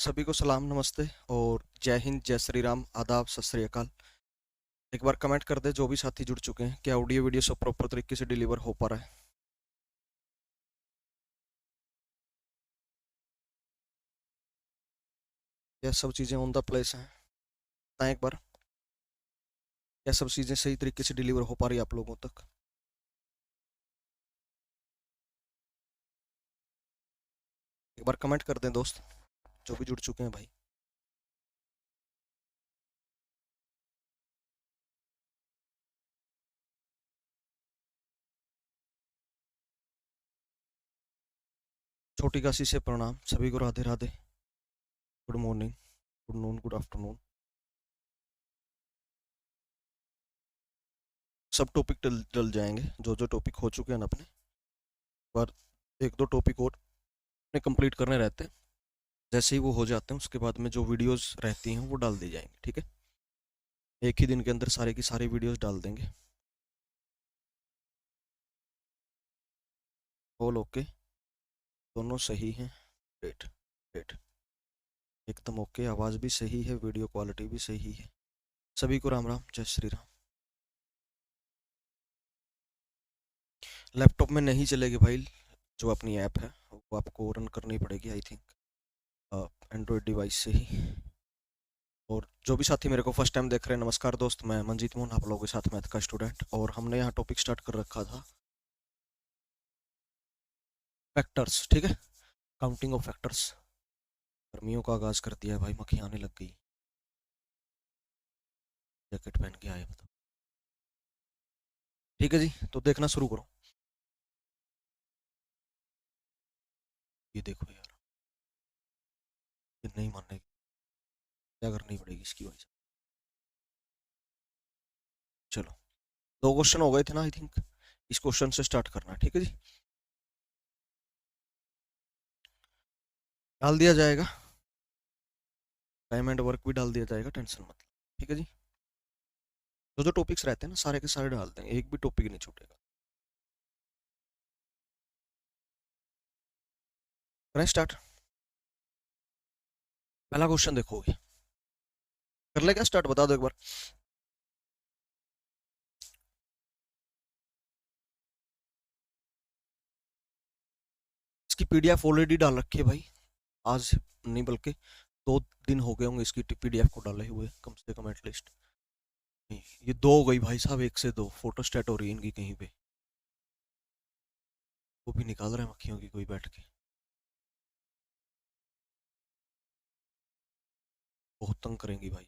सभी को सलाम नमस्ते और जय हिंद जय श्री राम आदाब सत श्री अकाल। एक बार कमेंट कर दे जो भी साथी जुड़ चुके हैं, क्या ऑडियो वीडियो सब प्रॉपर तरीके से डिलीवर हो पा रहा है? क्या सब चीज़ें ऑन द प्लेस हैं? बताएं एक बार, क्या सब चीज़ें सही तरीके से डिलीवर हो पा रही है आप लोगों तक? एक बार कमेंट कर दें दोस्त, जो भी जुड़ चुके हैं भाई। छोटी काशी से प्रणाम, सभी को Radhe Radhe. Good morning, good noon, good afternoon. सब टॉपिक डल डल जाएंगे, जो जो टॉपिक हो चुके हैं ना अपने पर एक दो टॉपिक और अपने कंप्लीट करने रहते हैं। जैसे ही वो हो जाते हैं उसके बाद में जो वीडियोस रहती हैं वो डाल दी जाएंगी, ठीक है? एक ही दिन के अंदर सारे की सारी वीडियोस डाल देंगे। ऑल ओके, दोनों सही हैं। ग्रेट ग्रेट, एकदम ओके। आवाज़ भी सही है, वीडियो क्वालिटी भी सही है। सभी को राम राम, जय श्री राम। लैपटॉप में नहीं चलेगी भाई, जो अपनी ऐप है वो आपको रन करनी पड़ेगी आई थिंक एंड्रॉयड डिवाइस से ही। और जो भी साथी मेरे को फर्स्ट टाइम देख रहे हैं, नमस्कार दोस्त, मैं मंजीत मोहन, आप लोगों के साथ मैथ का स्टूडेंट। और हमने यहाँ टॉपिक स्टार्ट कर रखा था फैक्टर्स, ठीक है? Counting of factors. गर्मियों का आगाज कर दिया है भाई, मक्खियाँ आने लग गई। जैकेट पहन के आए बताओ। ठीक है जी, तो देखना शुरू करो। ये देखो यार, ये नहीं मानने की क्या करनी पड़ेगी इसकी वजह से। चलो, दो क्वेश्चन हो गए थे ना आई थिंक, इस क्वेश्चन से स्टार्ट करना है, ठीक है जी? डाल दिया जाएगा, टाइम एंड वर्क भी डाल दिया जाएगा, टेंशन मत लो, ठीक है जी? जो जो टॉपिक्स रहते हैं ना सारे के सारे डाल देंगे, एक भी टॉपिक नहीं छूटेगा। करें स्टार्ट। पहला क्वेश्चन देखोगे, कर ले क्या स्टार्ट, बता दो एक बार। इसकी पीडीएफ ऑलरेडी डाल रखी है भाई, आज नहीं बल्कि 2 दिन हो गए होंगे इसकी पीडीएफ को डाले हुए, कम से कम एटलीस्ट। ये दो हो गई भाई साहब, एक से दो फोटो स्टेट हो रही है इनकी कहीं पे। वो भी निकाल रहे हैं मक्खियों की कोई बैठ के, बहुत तंग करेंगी भाई।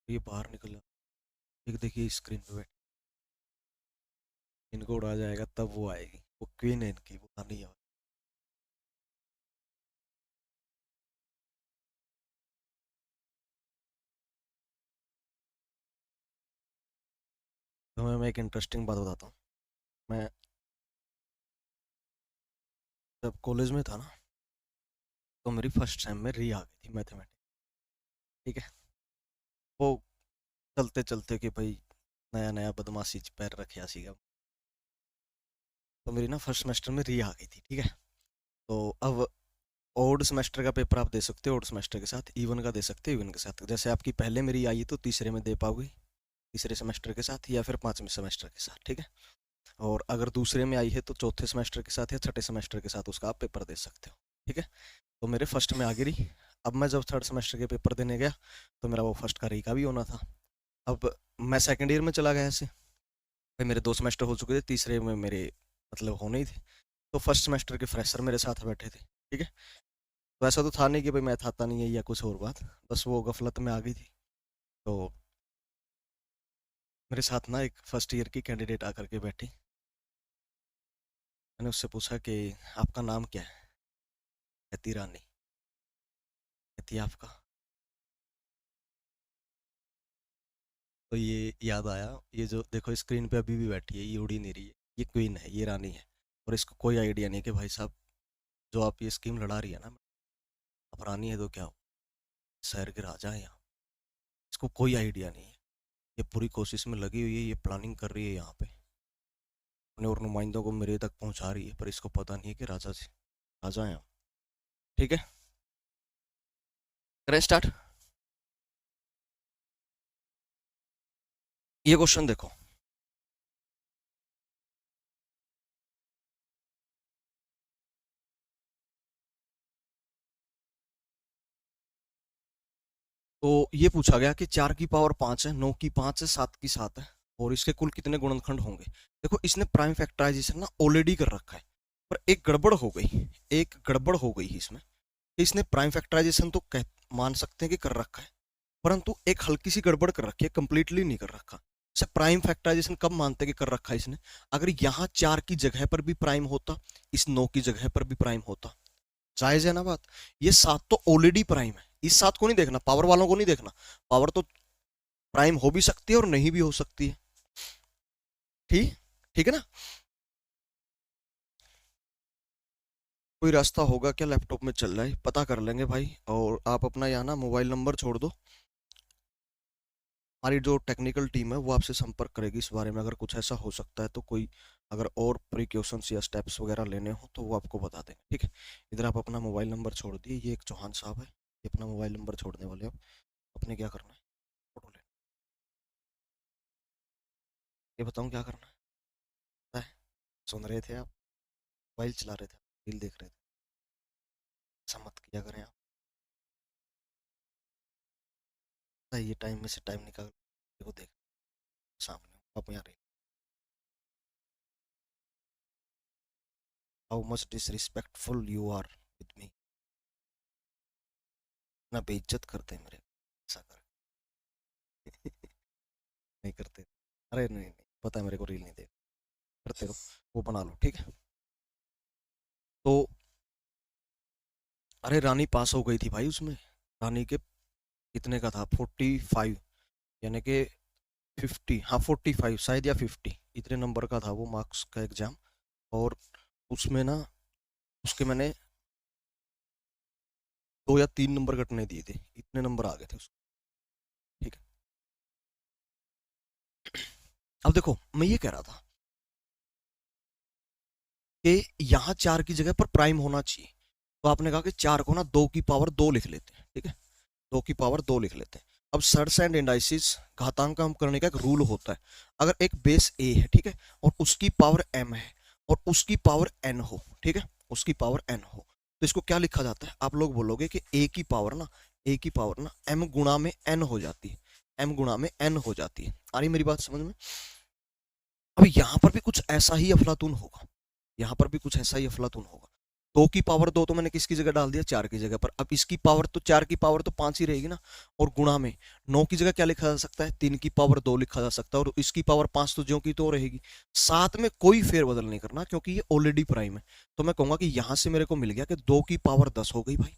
ये बाहर निकल, एक देखिए स्क्रीन पे बैठ, इनको उड़ा जाएगा तब वो आएगी, वो क्वीन है इनकी, वो नहीं है। तो मैं एक इंटरेस्टिंग बात बताता हूँ। मैं जब कॉलेज में था ना, तो मेरी फर्स्ट सेम में री आ गई थी मैथमेटिक्स, ठीक है? वो चलते चलते कि भाई नया नया बदमाशी च पैर रखे सीगा, तो मेरी ना फर्स्ट सेमेस्टर में री आ गई थी, ठीक है? तो अब ओड सेमेस्टर का पेपर आप दे सकते हो ओड सेमेस्टर के साथ, इवन का दे सकते हो इवन के साथ। जैसे आपकी पहले में री आई है तो तीसरे में दे पाओगे, तीसरे सेमेस्टर के साथ, या फिर पांचवें सेमेस्टर के साथ, ठीक है? और अगर दूसरे में आई है तो चौथे सेमेस्टर के साथ या छठे सेमेस्टर के साथ उसका आप पेपर दे सकते हो, ठीक है? तो मेरे फर्स्ट में आ गई। अब मैं जब थर्ड सेमेस्टर के पेपर देने गया तो मेरा वो फर्स्ट का री का भी होना था। अब मैं सेकंड ईयर में चला गया ऐसे, भाई मेरे 2 सेमेस्टर हो चुके थे, तीसरे में मेरे मतलब होने ही थे। तो फर्स्ट सेमेस्टर के फ्रेशर मेरे साथ बैठे थे, ठीक है? तो ऐसा तो था नहीं कि भाई मैथ आता नहीं है या कुछ और बात, बस वो गफलत में आ गई थी। तो मेरे साथ ना एक फर्स्ट ईयर की कैंडिडेट आकर के बैठी। मैंने उससे पूछा कि आपका नाम क्या है? कहती रानी। कहती आपका? तो ये याद आया, ये जो देखो स्क्रीन पे अभी भी बैठी है, ये उड़ी नहीं रही है, ये क्वीन है, ये रानी है। और इसको कोई आइडिया नहीं कि भाई साहब जो आप ये स्कीम लड़ा रही है ना, आप रानी है तो क्या हो, शहर के राजा है यहाँ। इसको कोई आइडिया नहीं है, ये पूरी कोशिश में लगी हुई है, ये प्लानिंग कर रही है यहाँ पे, अपने और नुमाइंदों को मेरे तक पहुंचा रही है, पर इसको पता नहीं है कि राजा से राजा है हम, ठीक है? करें स्टार्ट। ये क्वेश्चन देखो, तो ये पूछा गया कि 4 की पावर 5 है, 9 की 5 है, 7 की 7 है, और इसके कुल कितने गुणनखंड होंगे। देखो इसने प्राइम फैक्टराइजेशन ना ऑलरेडी कर रखा है, पर एक गड़बड़ हो गई, एक गड़बड़ हो गई इसमें। इसने प्राइम फैक्टराइजेशन तो कह मान सकते हैं कि कर रखा है, परंतु एक हल्की सी गड़बड़ कर रखी है, कंप्लीटली नहीं कर रखा। इसे प्राइम फैक्टराइजेशन कब मानते हैं कि कर रखा है इसने, अगर यहाँ 4 की जगह पर भी प्राइम होता, इस 9 की जगह पर भी प्राइम होता। जायज है ना बात। ये 7 तो ऑलरेडी प्राइम है, इस 7 को नहीं देखना, पावर वालों को नहीं देखना। पावर तो प्राइम हो भी सकती है और नहीं भी हो सकती है। ठीक, ठीक है ना। कोई रास्ता होगा क्या, लैपटॉप में चल रहा है, पता कर लेंगे भाई। और आप अपना यहाँ ना मोबाइल नंबर छोड़ दो, हमारी जो टेक्निकल टीम है वो आपसे संपर्क करेगी इस बारे में। अगर कुछ ऐसा हो सकता है तो कोई अगर और प्रिकॉशंस या स्टेप्स वगैरह लेने हो तो वो आपको बता देंगे, ठीक है। इधर आप अपना मोबाइल नंबर छोड़ दिए, ये एक चौहान साहब है, ये अपना मोबाइल नंबर छोड़ने वाले आप। अपने क्या करना है, फोटो लेना, ये बताऊँ क्या करना है, पता है? सुन रहे थे आप, मोबाइल चला रहे थे, रील देख रहे थे, ऐसा मत किया करें आप। पता है, ये टाइम में से टाइम निकाल को देख सामने आप यहाँ रहे। How much disrespectful you are with me, ना बेइज्जत करते हैं मेरे, ऐसा कर नहीं करते। अरे नहीं नहीं, पता है मेरे को रील नहीं देख, करते रहो, वो बना लो, ठीक है। तो अरे रानी पास हो गई थी भाई उसमें, रानी के कितने का था, 45, यानी कि 50, हाँ 45 शायद या 50, इतने नंबर का था वो मार्क्स का एग्जाम। और उसमें ना उसके मैंने 2 या 3 नंबर कटने दिए थे, इतने नंबर आ गए थे उसको, ठीक है। अब देखो मैं ये कह रहा था कि यहाँ 4 की जगह पर प्राइम होना चाहिए, तो आपने कहा कि 4 को ना 2 की पावर 2 लिख लेते हैं, ठीक है, 2 की पावर 2 लिख लेते हैं। अब सर्ट्स एंड इंडाइसिस घातांक काम करने का एक रूल होता है, अगर एक बेस ए है, ठीक है, और उसकी पावर एम है और उसकी पावर एन हो, ठीक है, उसकी पावर एन हो, तो इसको क्या लिखा जाता है, आप लोग बोलोगे कि ए की पावर ना एम गुणा में एन हो जाती है, एम गुणा में एन हो जाती है। आ रही मेरी बात समझ में। अब यहाँ पर भी कुछ ऐसा ही अफलातून होगा, यहाँ पर भी कुछ ऐसा ही अफलातून होगा। 2 की पावर 2 तो मैंने किसकी जगह डाल दिया, 4 की जगह पर। अब इसकी पावर तो 4 की पावर तो 5 ही रहेगी ना, और गुणा में 9 की जगह क्या लिखा जा सकता है, 3 की पावर 2 लिखा जा सकता है, और इसकी पावर 5 तो ज्यों की तो रहेगी। साथ में कोई फेरबदल नहीं करना क्योंकि ये ऑलरेडी प्राइम है। तो मैं कहूंगा कि यहां से मेरे को मिल गया कि 2 की पावर 10 हो गई भाई,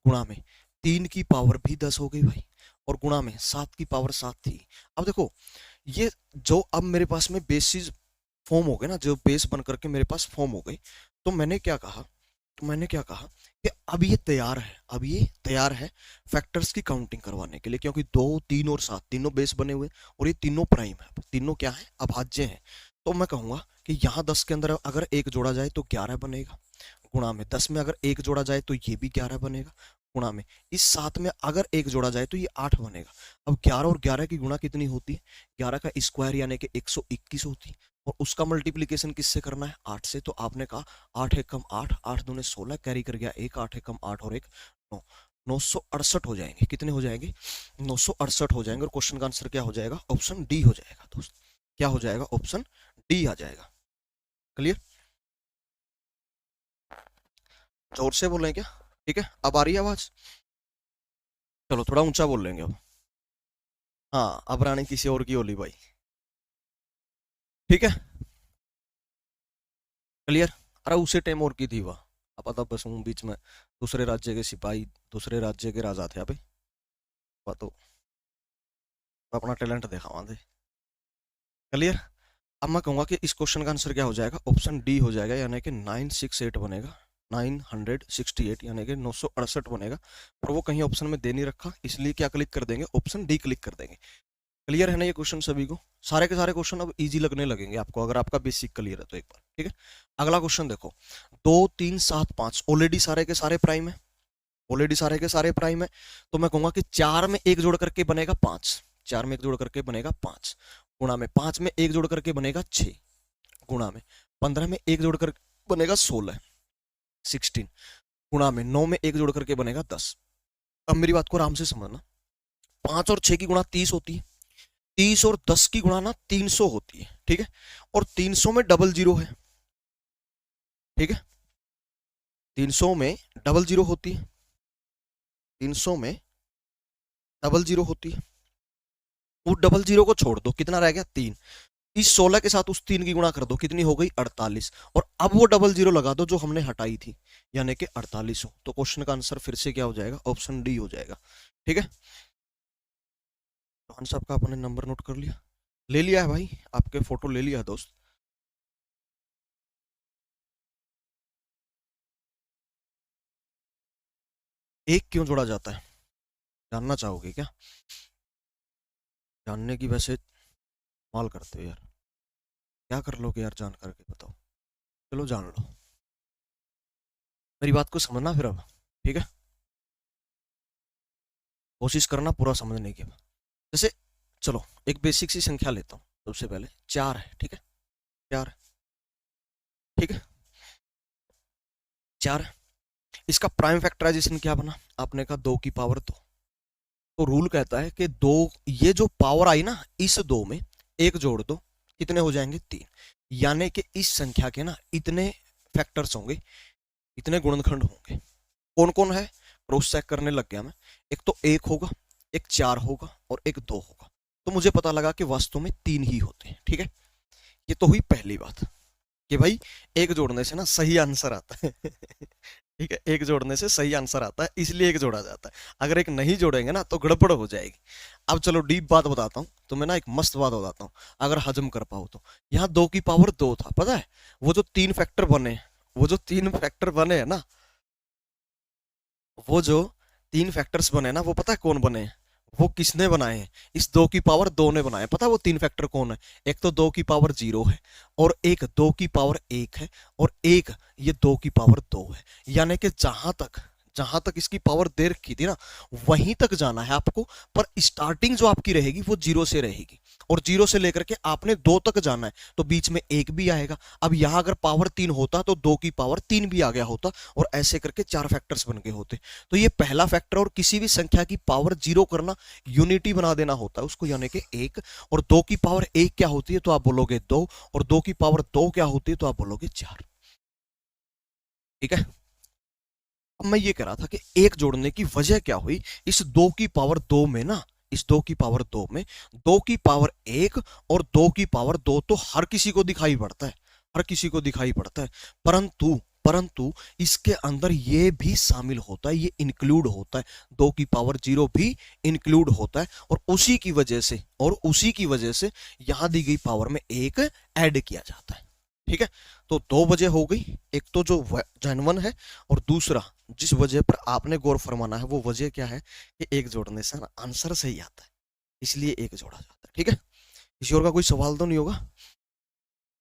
गुणा में 3 की पावर भी 10 हो गई भाई, और गुणा में 7 की पावर 7 थी। अब देखो ये जो अब मेरे पास में बेसिस फॉर्म हो गए ना, जो बेस बन करके मेरे पास फॉर्म हो गई, तो मैंने क्या कहा कि अब ये तैयार है, अब ये तैयार है फैक्टर्स की काउंटिंग करवाने के लिए, क्योंकि 2, 3 और 7 तीनों बेस बने हुए और ये तीनों प्राइम है, तीनों क्या है, अभाज्य हैं। तो मैं कहूंगा कि यहाँ 10 के अंदर अगर एक जोड़ा जाए तो 11 बनेगा, गुणा में 10 में अगर एक जोड़ा जाए तो ये भी 11 बनेगा, गुणा में इस 7 में अगर एक जोड़ा जाए तो ये 8 बनेगा। अब 11 और 11 की गुणा कितनी होती है, 11 का स्क्वायर यानी कि 121 होती है, और उसका मल्टीप्लीकेशन किससे करना है, 8 से। तो आपने कहा 8 एकम 8, 8 दूने 16, कैरी कर गया 1, 8 एकम 8 और 1 9, 968 हो जाएंगे। कितने हो जाएंगे, 968 हो जाएंगे। और क्वेश्चन का आंसर क्या हो जाएगा, ऑप्शन डी हो जाएगा दोस्त। क्या हो जाएगा, ऑप्शन डी आ जाएगा। क्लियर, जोर से बोलें क्या, ठीक है। अब आ रही है आवाज, चलो थोड़ा ऊंचा बोल लेंगे अब। हाँ अब रानी किसी और की होली भाई, ठीक है, क्लियर। अरे उसे टाइम और की थी वह, अब तब बस हूँ बीच में, दूसरे राज्य के सिपाही, दूसरे राज्य के राजा थे अभी, वह तो अपना टैलेंट दिखावा दे। क्लियर। अब मैं कहूंगा कि इस क्वेश्चन का आंसर क्या हो जाएगा, ऑप्शन डी हो जाएगा, यानी कि 968 बनेगा, 968 यानी कि 968 बनेगा। पर वो कहीं ऑप्शन में दे नहीं रखा, इसलिए क्या क्लिक कर देंगे, ऑप्शन डी क्लिक कर देंगे। क्लियर है ना ये क्वेश्चन सभी को, सारे के सारे क्वेश्चन अब इजी लगने लगेंगे आपको अगर आपका बेसिक क्लियर है तो एक बार, ठीक है। अगला क्वेश्चन देखो, 2, 3, 7, 5 ऑलरेडी सारे के सारे प्राइम है, ऑलरेडी सारे के सारे प्राइम है, तो मैं कहूंगा कि 4 में एक जोड़ करके बनेगा 5, 4 में एक जोड़ करके बनेगा 5, गुणा में 5 में एक जोड़ करके बनेगा 6, गुणा में 15 में एक जोड़ कर बनेगा 16, 16, गुणा में 9 में एक जोड़ करके बनेगा 10। अब मेरी बात को आराम से समझना, 5 और 6 की गुणा 30 होती है, 30 और 10 की गुणा ना 300 होती है, ठीक है, और 300 में डबल जीरो है, ठीक है, 300 में डबल जीरो होती है, 300 में डबल जीरो होती है, वो डबल जीरो को छोड़ दो, कितना रह गया 3, इस 16 के साथ उस 3 की गुणा कर दो, कितनी हो गई 48, और अब वो डबल जीरो लगा दो जो हमने हटाई थी, यानी कि 48 हो, तो क्वेश्चन का आंसर फिर से क्या हो जाएगा, ऑप्शन डी हो जाएगा, ठीक है। रोहन साहब का आपने नंबर नोट कर लिया, ले लिया है भाई, आपके फोटो ले लिया है दोस्त। एक क्यों जोड़ा जाता है, जानना चाहोगे क्या? जानने की वैसे माल करते हो यार, क्या कर लोगे यार जान करके, बताओ, चलो जान लो, मेरी बात को समझना फिर अब, ठीक है, कोशिश करना पूरा समझने की। जैसे चलो एक बेसिक सी संख्या लेता हूँ, सबसे पहले 4 है, ठीक है, 4 है, ठीक है, 4 है, इसका प्राइम फैक्टराइजेशन क्या बना, आपने कहा 2 की पावर 2, तो रूल कहता है कि दो, ये जो पावर आई ना इस 2 में एक जोड़ दो, कितने हो जाएंगे 3, यानी कि इस संख्या के ना इतने फैक्टर्स होंगे, इतने गुणनखंड होंगे, कौन कौन है क्रॉस चेक करने लग गया मैं, एक तो 1 होगा, एक 4 होगा और एक 2 होगा, तो मुझे पता लगा कि वास्तव में 3 ही होते हैं, ठीक है, ये तो हुई पहली बात कि भाई एक जोड़ने से ना सही आंसर आता है ठीक है, एक जोड़ने से सही आंसर आता है, इसलिए एक जोड़ा जाता है, अगर एक नहीं जोड़ेंगे ना तो गड़बड़ हो जाएगी। अब चलो डीप बात बताता हूँ तुम्हें ना, एक मस्त बात बताता हूँ, अगर हजम कर पाओ तो, यहाँ 2 की पावर 2 था, पता है वो जो 3 फैक्टर बने, वो जो 3 फैक्टर बने हैं ना, वो जो 3 फैक्टर्स बने ना, वो पता है कौन बने हैं, वो किसने बनाए हैं, इस 2 की पावर 2 ने बनाए, पता है वो 3 फैक्टर कौन है, एक तो 2 की पावर 0 है, और एक 2 की पावर 1 है, और एक ये 2 की पावर 2 है, यानी कि जहां तक इसकी पावर दे रखी थी ना वहीं तक जाना है आपको, पर स्टार्टिंग जो आपकी रहेगी वो 0 से रहेगी, और 0 से लेकर के आपने 2 तक जाना है, तो बीच में 1 भी आएगा। अब यहां अगर पावर 3 होता तो 2 की पावर 3 भी आ गया होता, और ऐसे करके 4 फैक्टर्स बन गए होते। तो ये पहला फैक्टर, और किसी भी संख्या की पावर 0 करना यूनिटी बना देना होता है उसको, यानी कि 1, और 2 की पावर 1 क्या होती है तो आप बोलोगे 2, और 2 की पावर 2 क्या होती है तो आप बोलोगे 4, ठीक है। अब मैं ये कह रहा था कि एक जोड़ने की वजह क्या हुई, इस 2 की पावर 2 में ना, इस 2 की पावर 2 में 2 की पावर 1 और 2 की पावर 2 तो हर किसी को दिखाई पड़ता है, हर किसी को दिखाई पड़ता है, परंतु परंतु इसके अंदर ये भी शामिल होता है, ये इंक्लूड होता है, 2 की पावर 0 भी इंक्लूड होता है, और उसी की वजह से यहां दी गई पावर में एक ऐड किया जाता है, ठीक है। तो 2 वजह हो गई, एक तो जो जेन्युइन है, और दूसरा जिस वजह पर आपने गौर फरमाना है वो वजह क्या है कि एक जोड़ने से आंसर सही आता है, इसलिए एक जोड़ा जाता है, ठीक है। किसी और का कोई सवाल तो नहीं होगा?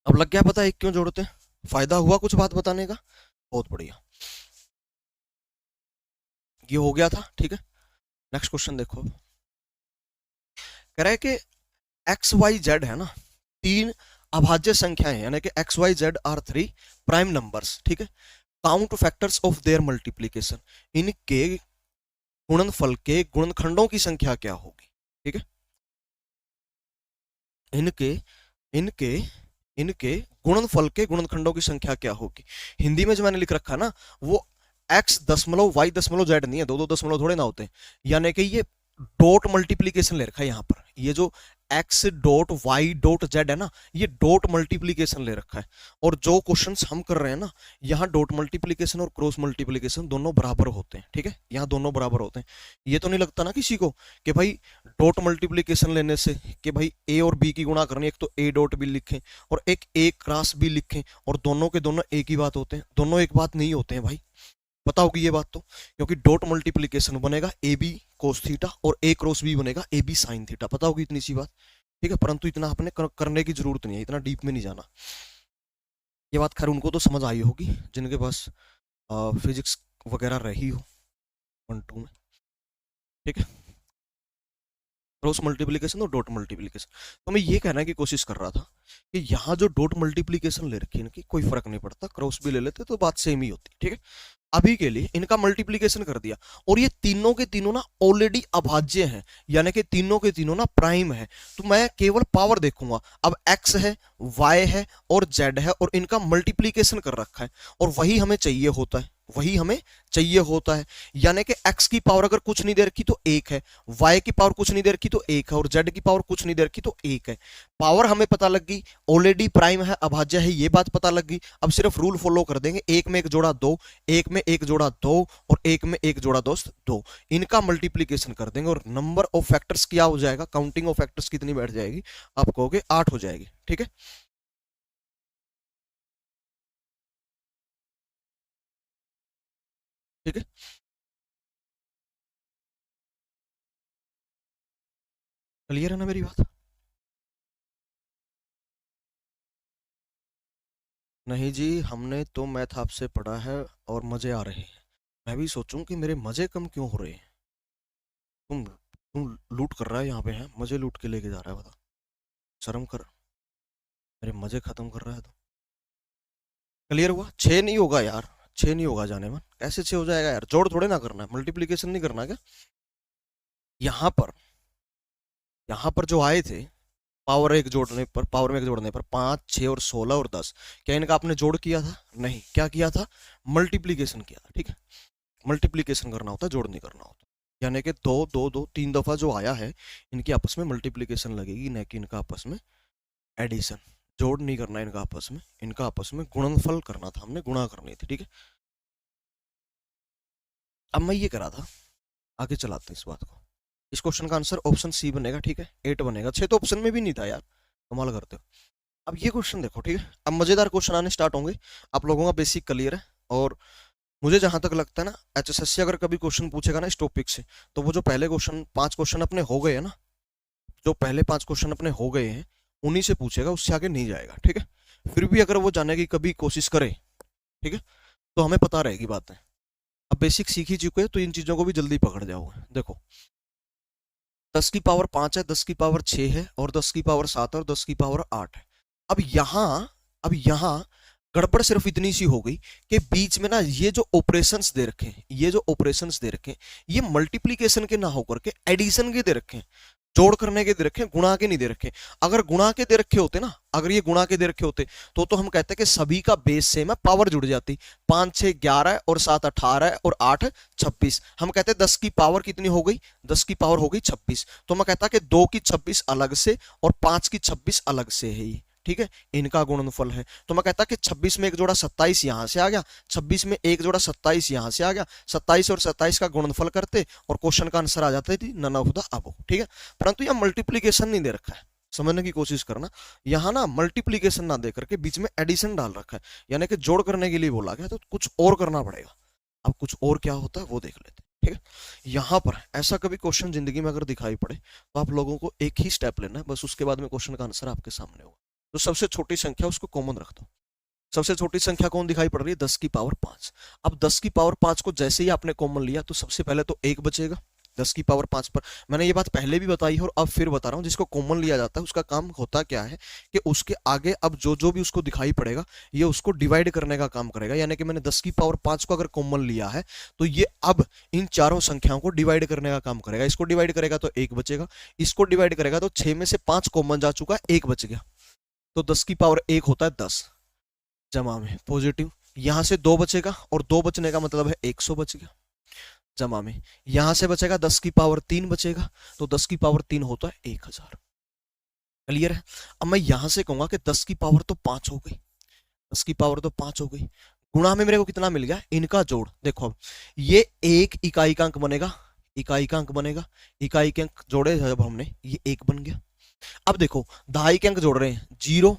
अब लग गया पता है एक क्यों जोड़ते हैं, फायदा हुआ कुछ बात बताने का, बहुत बढ़िया, ये हो गया था, ठीक है। नेक्स्ट क्वेश्चन देखो, कह रहा है कि एक्स वाई जेड है ना, 3 अभाज्य संख्याएं, यानी कि x y z are 3 prime numbers, ठीक है, count factors of their multiplication, इनके गुणनफल के गुणनखंडों की संख्या क्या होगी, ठीक है, इनके इनके इनके गुणनफल के गुणनखंडों की संख्या क्या होगी। हिंदी में जो मैंने लिख रखा ना, वो x दशमलव y दशमलव z नहीं है, दो दो दशमलव थोड़े ना होते हैं, यानी कि ये डॉट मल्टीप्लीकेशन ले रखा है यहाँ पर, ये जो x dot y dot z है ना, ये डॉट मल्टीप्लीकेशन ले रखा है, और जो क्वेश्चंस हम कर रहे हैं ना, यहाँ डॉट मल्टीप्लीकेशन और क्रॉस मल्टीप्लीकेशन दोनों बराबर होते हैं, ठीक है, यहाँ दोनों बराबर होते हैं। ये तो नहीं लगता ना किसी को कि भाई डॉट मल्टीप्लीकेशन लेने से कि भाई ए और बी की गुणा करनी, एक तो ए डॉट बी लिखें और एक ए क्रॉस बी लिखें, और दोनों के दोनों एक ही बात होते हैं, दोनों एक बात नहीं होते हैं भाई, पता होगी ये बात तो, क्योंकि डॉट मल्टीप्लीकेशन बनेगा ए बी कोस थीटा और ए क्रॉस बी बनेगा ए बी साइन थीटा, पता होगी इतनी सी बात, ठीक है, परंतु इतना आपने करने की जरूरत नहीं है, इतना डीप में नहीं जाना। ये बात खैर उनको तो समझ आई होगी जिनके पास फिजिक्स वगैरह रही हो, 1 2 में, ठीक है, क्रॉस मल्टीप्लीकेशन और डॉट मल्टीप्लीकेशन। तो मैं ये कहने की कोशिश कर रहा था कि यहाँ जो डॉट मल्टीप्लीकेशन ले रखी है इनकी कोई फर्क नहीं पड़ता, क्रॉस भी ले लेते तो बात सेम ही होती, ठीक है। अभी के लिए इनका मल्टीप्लीकेशन कर दिया और ये तीनों के तीनों ना ऑलरेडी अभाज्य हैं, यानी कि तीनों के तीनों ना प्राइम है। तो मैं केवल पावर देखूंगा। अब x है, y है और z है और इनका मल्टीप्लीकेशन कर रखा है और वही हमें चाहिए होता है, वही हमें चाहिए होता है। यानी कि x की पावर अगर कुछ नहीं दे रखी तो 1 है, y की पावर कुछ नहीं दे रखी तो 1 है और z की पावर कुछ नहीं दे रखी तो 1 है। पावर हमें पता लग गई, ऑलरेडी प्राइम है, अभाज्य है, ये बात पता लग गई। अब सिर्फ रूल फॉलो कर देंगे, एक में एक जोड़ा 2, एक में एक जोड़ा 2 और एक में एक जोड़ा दोस्त 2, इनका मल्टीप्लीकेशन कर देंगे और नंबर ऑफ फैक्टर्स क्या हो जाएगा, काउंटिंग ऑफ फैक्टर्स कितनी बैठ जाएगी, आप कहोगे 8 हो जाएगी, ठीक है। ठीक है, क्लियर है ना मेरी बात? नहीं जी, हमने तो मैथ आपसे पढ़ा है और मजे आ रहे हैं। मैं भी सोचूं कि मेरे मजे कम क्यों हो रहे हैं। तुम लूट कर रहा है यहाँ पे, है मजे लूट के लेके जा रहा है, बता, शर्म कर, मेरे मजे खत्म कर रहा है तो। क्लियर हुआ? 6 नहीं होगा यार, 6 नहीं होगा जाने मन, कैसे 6 हो जाएगा यार, जोड़ थोड़े ना करना है, मल्टीप्लीकेशन नहीं करना क्या। यहाँ पर, यहाँ पर जो आए थे पावर एक जोड़ने पर, पावर में एक जोड़ने पर 5 6 और 16 और 10, क्या इनका आपने जोड़ किया था? नहीं, क्या किया था? मल्टीप्लीकेशन किया था, ठीक है। मल्टीप्लीकेशन करना होता है, जोड़ नहीं करना होता। यानी कि दो दो दो 3 दफा जो आया है इनकी आपस में मल्टीप्लीकेशन लगेगी, न कि इनका आपस में एडिशन। जोड़ नहीं करना इनका आपस में, इनका आपस में गुणनफल करना था, हमने गुणा करनी थी, ठीक है। अब मैं ये करा था, आगे चलाते हैं इस बात को। इस क्वेश्चन का आंसर ऑप्शन सी बनेगा, ठीक है, 8 बनेगा। 6 तो ऑप्शन में भी नहीं था यार, कमाल करते हो। अब ये क्वेश्चन देखो, ठीक है, अब मजेदार क्वेश्चन आने स्टार्ट होंगे। आप लोगों का बेसिक क्लियर है और मुझे जहां तक लगता है ना, एचएसएससी अगर कभी क्वेश्चन पूछेगा ना इस टॉपिक से, तो वो जो पहले क्वेश्चन 5 क्वेश्चन अपने हो गए हैं ना, जो पहले 5 क्वेश्चन अपने हो गए हैं उन्हीं से पूछेगा, उससे आगे नहीं जाएगा, ठीक है। फिर भी अगर वो जाने की कभी कोशिश करे, ठीक है, तो हमें पता रहेगी बातें। अब बेसिक सीख ही चुके हैं तो इन चीजों को भी जल्दी पकड़ जाओगे। देखो, 10 की पावर 5 है, 10 की पावर 6 है और 10 की पावर 7 और 10 की पावर 8 है। अब यहाँ गड़बड़ सिर्फ इतनी सी हो गई कि बीच में ना ये जो ऑपरेशंस दे रखे हैं, ये जो ऑपरेशंस दे रखे हैं, ये मल्टीप्लीकेशन के ना होकर के एडिशन के दे रखे हैं, जोड़ करने के दे रखे हैं, गुणा के नहीं दे रखे। अगर गुणा के दे रखे होते ना, अगर ये गुणा के दे रखे होते तो हम कहते हैं कि सभी का बेस सेम है, पावर जुड़ जाती। 5 6 11 और 7 18 और 8 26, हम कहते हैं 10 की पावर कितनी हो गई, 10 की पावर हो गई 26। तो मैं कहता कि 2 की 26 अलग से और 5 की 26 अलग से है ये, ठीक है, इनका गुणनफल है। तो मैं कहता कि 26 में एक जोड़ा 27 यहां से आ गया, 26 में एक जोड़ा 27 यहां से आ गया, 27 और 27 का गुणनफल करते और क्वेश्चन का आंसर आ जाता थी नन ऑफ द अबव, ठीक है। परंतु यह मल्टीप्लीकेशन नहीं दे रखा है, समझने की कोशिश करना। यहाँ ना मल्टीप्लीकेशन ना दे करके बीच में एडिशन डाल रखा है, यानी कि जोड़ करने के लिए बोला गया, तो कुछ और करना पड़ेगा। अब कुछ और क्या होता है वो देख लेते हैं, ठीक है। यहाँ पर ऐसा कभी क्वेश्चन जिंदगी में अगर दिखाई पड़े तो आप लोगों को एक ही स्टेप लेना है बस, उसके बाद में क्वेश्चन का आंसर आपके सामने होगा। तो सबसे छोटी संख्या उसको कॉमन रख दो। सबसे छोटी संख्या कौन दिखाई पड़ रही है? 10 की पावर 5। अब 10 की पावर 5 को जैसे ही आपने कॉमन लिया तो सबसे पहले तो 1 बचेगा 10 की पावर 5 पर। मैंने ये बात पहले भी बताई है और अब फिर बता रहा हूँ, जिसको कॉमन लिया जाता है उसका काम होता क्या है कि उसके आगे अब जो जो भी उसको दिखाई पड़ेगा ये उसको डिवाइड करने का काम करेगा। यानी कि मैंने 10 की पावर 5 को अगर कॉमन लिया है तो ये अब इन चारों संख्याओं को डिवाइड करने का काम करेगा। इसको डिवाइड करेगा तो 1 बचेगा, इसको डिवाइड करेगा तो 6 में से 5 कॉमन जा चुका है, 1 बच गया। तो 10 की पावर 1 होता है 10 जमा में पॉजिटिव, यहां से 2 बचेगा और 2 बचने का मतलब है 100 बच गया जमा में। यहां से बचेगा 10 की पावर 3 बचेगा, तो 10 की पावर 3 होता है 1000। क्लियर है? अब मैं यहां से कहूंगा कि 10 की पावर तो 5 हो गई, 10 की पावर तो 5 हो गई, गुणा में मेरे को कितना मिल गया? इनका जोड़। देखो अब ये एक इकाई का अंक बनेगा, इकाई का अंक बनेगा, इकाई के अंक जोड़े जब हमने ये 1 बन गया। अब देखो दहाई के अंक जोड़ रहे हैं, 0,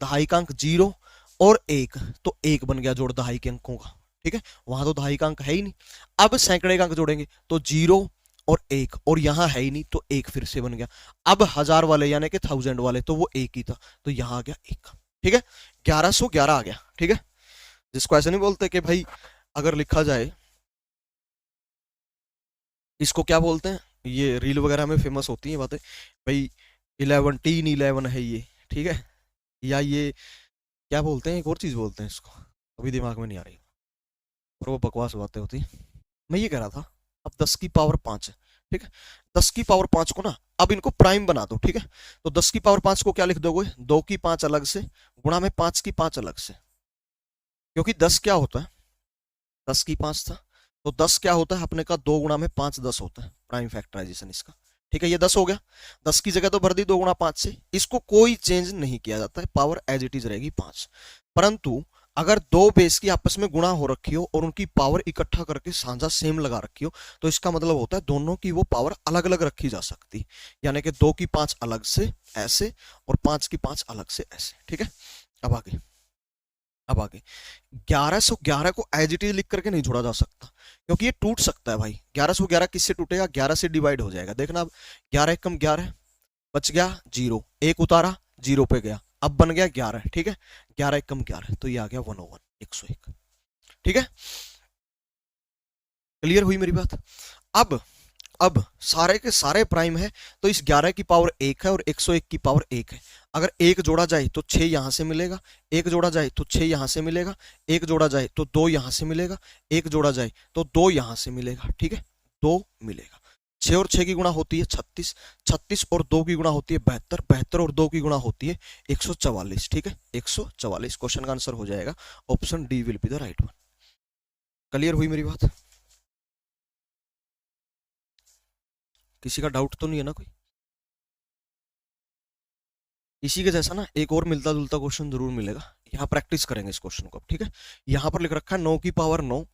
दहाई का अंक 0 और 1, तो 1 बन गया जोड़ दहाई के अंकों का, ठीक है, वहां तो दहाई का अंक है ही नहीं। अब सैकड़े का अंक जोड़ेंगे तो 0 और 1, और यहां है ही नहीं तो 1 फिर से बन गया। अब 1000 वाले यानी कि 1000 वाले तो वो 1 ही था, तो यहां आ गया 1, ठीक है, 1111 आ गया, ठीक है। जिसको ऐसे नहीं बोलते कि भाई अगर लिखा जाए इसको क्या बोलते हैं, ये रील वगैरह में फेमस होती हैं बातें भाई, 11 है ये, ठीक है। या ये क्या बोलते हैं, एक और चीज बोलते हैं इसको, अभी दिमाग में नहीं आ रही, पर वो बकवास बातें होती हैं। मैं ये कह रहा था, अब 10 की पावर 5 है, ठीक है। 10 की पावर 5 को ना, अब इनको प्राइम बना दो, ठीक है। तो 10 की पावर 5 को क्या लिख दोगे, 2 की 5 अलग से गुणा में 5 की 5 अलग से, क्योंकि 10 क्या होता है, 10 की 5 था, तो 10 क्या होता है अपने का, 2 गुणा में 5 10 होता है, प्राइम फैक्टराइजेशन इसका, ठीक है। ये 10 हो गया, 10 की जगह तो भर दी 2 गुणा 5 से, इसको कोई चेंज नहीं किया जाता है, पावर एज इट इज रहेगी 5। परंतु अगर दो बेस की आपस में गुणा हो रखी हो और उनकी पावर इकट्ठा करके साझा सेम लगा रखी हो, तो इसका मतलब होता है दोनों की वो पावर अलग अलग रखी जा सकती, यानी कि 2 की 5 अलग से ऐसे और 5 की 5 अलग से ऐसे, ठीक है। अब आगे, अब आगे 1111 को एज इट इज लिख करके नहीं जोड़ा जा सकता, क्योंकि ये टूट सकता है भाई। 1111 किससे टूटेगा, 11 से डिवाइड हो जाएगा, देखना अब 11 एकम 11 बच गया 0, एक उतारा 0 पे गया, अब बन गया 11, ठीक है। 11 एकम 11 तो ये आ गया 101, 101, ठीक है। क्लियर हुई मेरी बात। अब सारे के सारे प्राइम है, तो इस 11 की पावर 1 है और 101 की पावर 1 है। अगर एक जोड़ा जाए तो 6 यहां से मिलेगा, एक जोड़ा जाए तो 6 यहां से मिलेगा, एक जोड़ा जाए तो 2 यहां से मिलेगा, एक जोड़ा जाए तो 2 यहां से मिलेगा, ठीक है। 2 मिलेगा। 6 और 6 की गुणा होती है 36, 36 और 2 की गुणा होती है 72, 72 और 2 की गुणा होती है 144, ठीक है। 144 क्वेश्चन का आंसर हो जाएगा, option D will be the right one. Clear हुई मेरी बात, किसी का डाउट तो नहीं है ना कोई। इसी के जैसा ना एक और मिलता जुलता क्वेश्चन जरूर मिलेगा, यहाँ प्रैक्टिस करेंगे इस क्वेश्चन को, ठीक है। यहाँ पर लिख रखा है 9 की पावर 9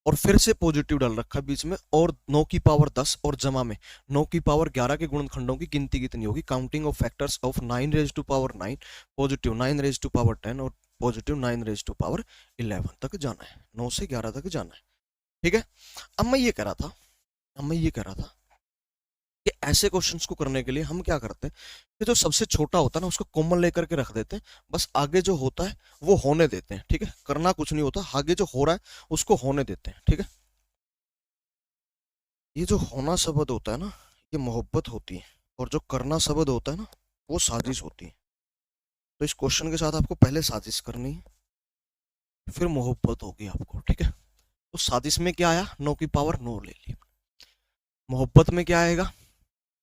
और फिर से पॉजिटिव डाल रखा है बीच में, और 9 की पावर 10 और जमा में 9 की पावर 11 के गुणनखंडों की गिनती कितनी होगी, counting of factors of 9 raise to power 9, positive 9 raise to power 10 और पॉजिटिव 9 रेज टू पावर 11 तक जाना है, 9 से 11 तक जाना है, ठीक है। अब मैं ये कह रहा था, अब मैं ये कह रहा था कि ऐसे क्वेश्चंस को करने के लिए हम क्या करते हैं कि जो सबसे छोटा होता है ना उसको कॉमन लेकर के रख देते हैं, बस आगे जो होता है वो होने देते हैं, ठीक है। करना कुछ नहीं होता, आगे जो हो रहा है उसको होने देते हैं, ठीक है। ये जो होना शब्द होता है ना, ये मोहब्बत होती है, और जो करना शब्द होता है ना वो साजिश होती है। तो इस क्वेश्चन के साथ आपको पहले साजिश करनी है, फिर मोहब्बत होगी आपको, ठीक है। तो साजिश में क्या आया, 9 की पावर 9 ले ली। मोहब्बत में क्या आएगा,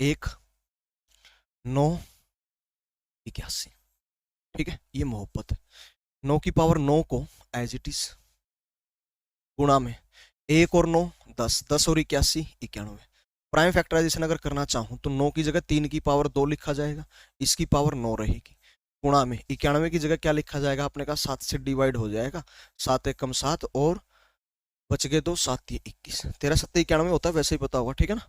1 9 81, ठीक है। ये मोहब्बत है। 9 की पावर 9 को एज इट इज गुणा में 1 और 9 10, 10 और 81 91। प्राइम फैक्टराइजेशन अगर करना चाहूं तो 9 की जगह 3 की पावर 2 लिखा जाएगा, इसकी पावर 9 रहेगी, गुणा में 91 की जगह क्या लिखा जाएगा अपने का, 7 से डिवाइड हो जाएगा, 7 एकम 7 और बच गए 2, 7 21, 13 7 91 होता है, वैसे ही पता होगा, ठीक है ना।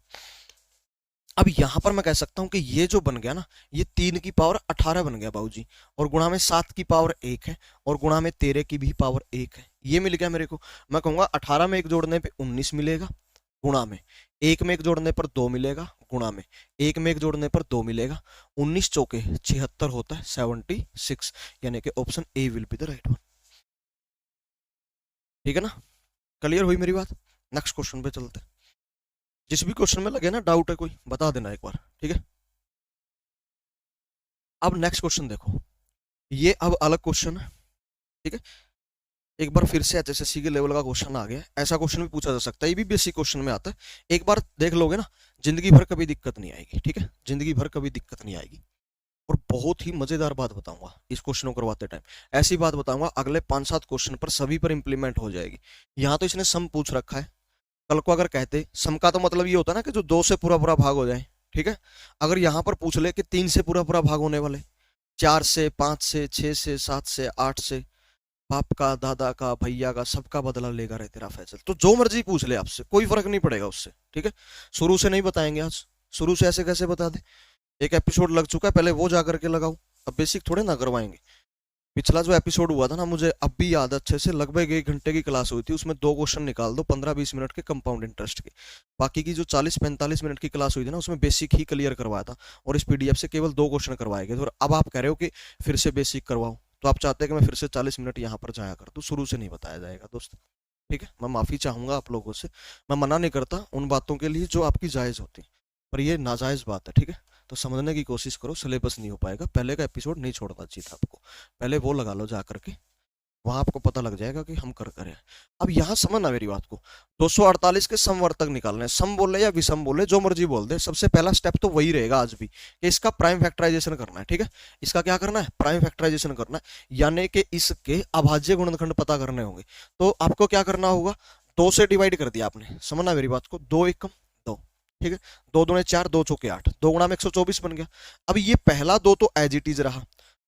अब यहां पर मैं कह सकता हूं कि ये जो बन गया ना, ये 3 की पावर 18 बन गया बाबूजी, और गुणा में 7 की पावर 1 है, और गुणा में 13 की भी पावर 1 है, ये मिल गया मेरे को। मैं कहूंगा 18 में एक जोड़ने पे 19 मिलेगा, गुणा में 1 में एक जोड़ने पर 2 मिलेगा, गुणा में 1 में एक जोड़ने पर 2 मिलेगा, 19 चौके 76 होता है 76, यानी कि option A will be the right one, ठीक है ना। क्लियर हुई मेरी बात। नेक्स्ट क्वेश्चन पे चलते हैं, जिस भी क्वेश्चन में लगे ना डाउट है कोई बता देना एक बार, ठीक है। अब नेक्स्ट क्वेश्चन देखो, ये अब अलग क्वेश्चन है, ठीक है। एक बार फिर से एचएसएससी के लेवल का क्वेश्चन आ गया, ऐसा क्वेश्चन भी पूछा जा सकता है, ये भी बेसिक क्वेश्चन में आता है, एक बार देख लोगे ना जिंदगी भर कभी दिक्कत नहीं आएगी, ठीक है। जिंदगी भर कभी दिक्कत नहीं आएगी। और बहुत ही मजेदार बात बताऊंगा इस क्वेश्चन को करवाते टाइम, ऐसी बात बताऊंगा अगले 5-7 क्वेश्चन पर सभी पर इंप्लीमेंट हो जाएगी। यहाँ तो इसने सम पूछ रखा है, कल को अगर कहते सम का तो मतलब ये होता है ना कि जो 2 से पूरा पूरा भाग हो जाए, ठीक है। अगर यहाँ पर पूछ ले कि 3 से पूरा पूरा भाग होने वाले, 4 से, 5 से, 6 से, 7 से, 8 से, बाप का, दादा का, भैया का, सबका बदला लेगा रहे तेरा फैसल, तो जो मर्जी पूछ ले आपसे, कोई फर्क नहीं पड़ेगा उससे, ठीक है। शुरू से नहीं बताएंगे आज, शुरू से ऐसे कैसे बता दे, एक एपिसोड लग चुका है, पहले वो जा करके लगाओ, अब बेसिक थोड़े ना करवाएंगे। पिछला जो एपिसोड हुआ था ना, मुझे अब भी याद अच्छे से, लगभग 1 घंटे की क्लास हुई थी, उसमें 2 क्वेश्चन निकाल दो 15-20 मिनट के कंपाउंड इंटरेस्ट के, बाकी की जो 40-45 मिनट की क्लास हुई थी ना उसमें बेसिक ही क्लियर करवाया था, और इस पीडीएफ से केवल 2 क्वेश्चन करवाए गए थे, और अब आप कह रहे हो कि फिर से बेसिक करवाओ, तो आप चाहते हैं कि मैं फिर से 40 मिनट यहाँ पर जाया कर, तो शुरू से नहीं बताया जाएगा दोस्त, ठीक है, मैं माफी चाहूंगा आप लोगों से, मैं मना नहीं करता उन बातों के लिए जो आपकी जायज होती, पर ये नाजायज बात है, ठीक है। तो समझने की कोशिश करो, सिलेबस नहीं हो पाएगा, पहले का एपिसोड नहीं छोड़ना चाहिए था आपको, पहले वो लगा लो जा करके, वहां आपको पता लग जाएगा कि हम कर करे। अब यहाँ समझना मेरी बात को, 248 के समवर्तक निकालने, सम बोले या विषम बोले जो मर्जी बोल दे, सबसे पहला स्टेप तो वही रहेगा आज भी कि इसका प्राइम फैक्टराइजेशन करना है, ठीक है। इसका क्या करना है, प्राइम फैक्टराइजेशन करना है, यानी कि इसके अभाज्य गुणनखंड पता करने होंगे। तो आपको क्या करना होगा, 2 से डिवाइड कर दिया आपने, समझना मेरी बात को, 2 एकम 2, ठीक है, 2 दूने 4, 2 चौके 8, 2 गुणा में 124 बन गया। अब ये पहला 2 तो एज इट इज रहा,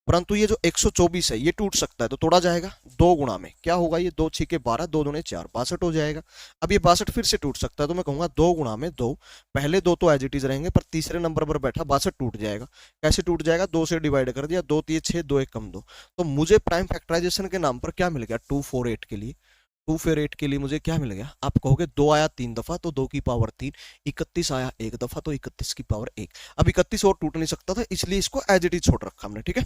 परंतु ये जो 124 है ये टूट सकता है, तो तोड़ा जाएगा, 2 गुणा में क्या होगा, ये 2 छीके 12, 2 दूने 4, 62 हो जाएगा। अब ये 62 फिर से टूट सकता है, तो मैं कहूंगा 2 गुणा में 2, पहले 2 तो एज इट इज रहेंगे, पर तीसरे नंबर पर बैठा 62 टूट जाएगा। कैसे टूट जाएगा, 2 से डिवाइड कर दिया, 2 3 6, 2 1 कम 2, तो मुझे प्राइम फैक्टराइजेशन के नाम पर क्या मिल गया, 248 के लिए, 248 के लिए मुझे क्या मिल गया, आप कहोगे 2 आया 3 दफा तो 2 की पावर 3, 31 आया 1 दफा तो 31 की पावर 1। अब 31 और टूट नहीं सकता था, इसलिए इसको एज इट इज छोड़ रखा हमने, ठीक है,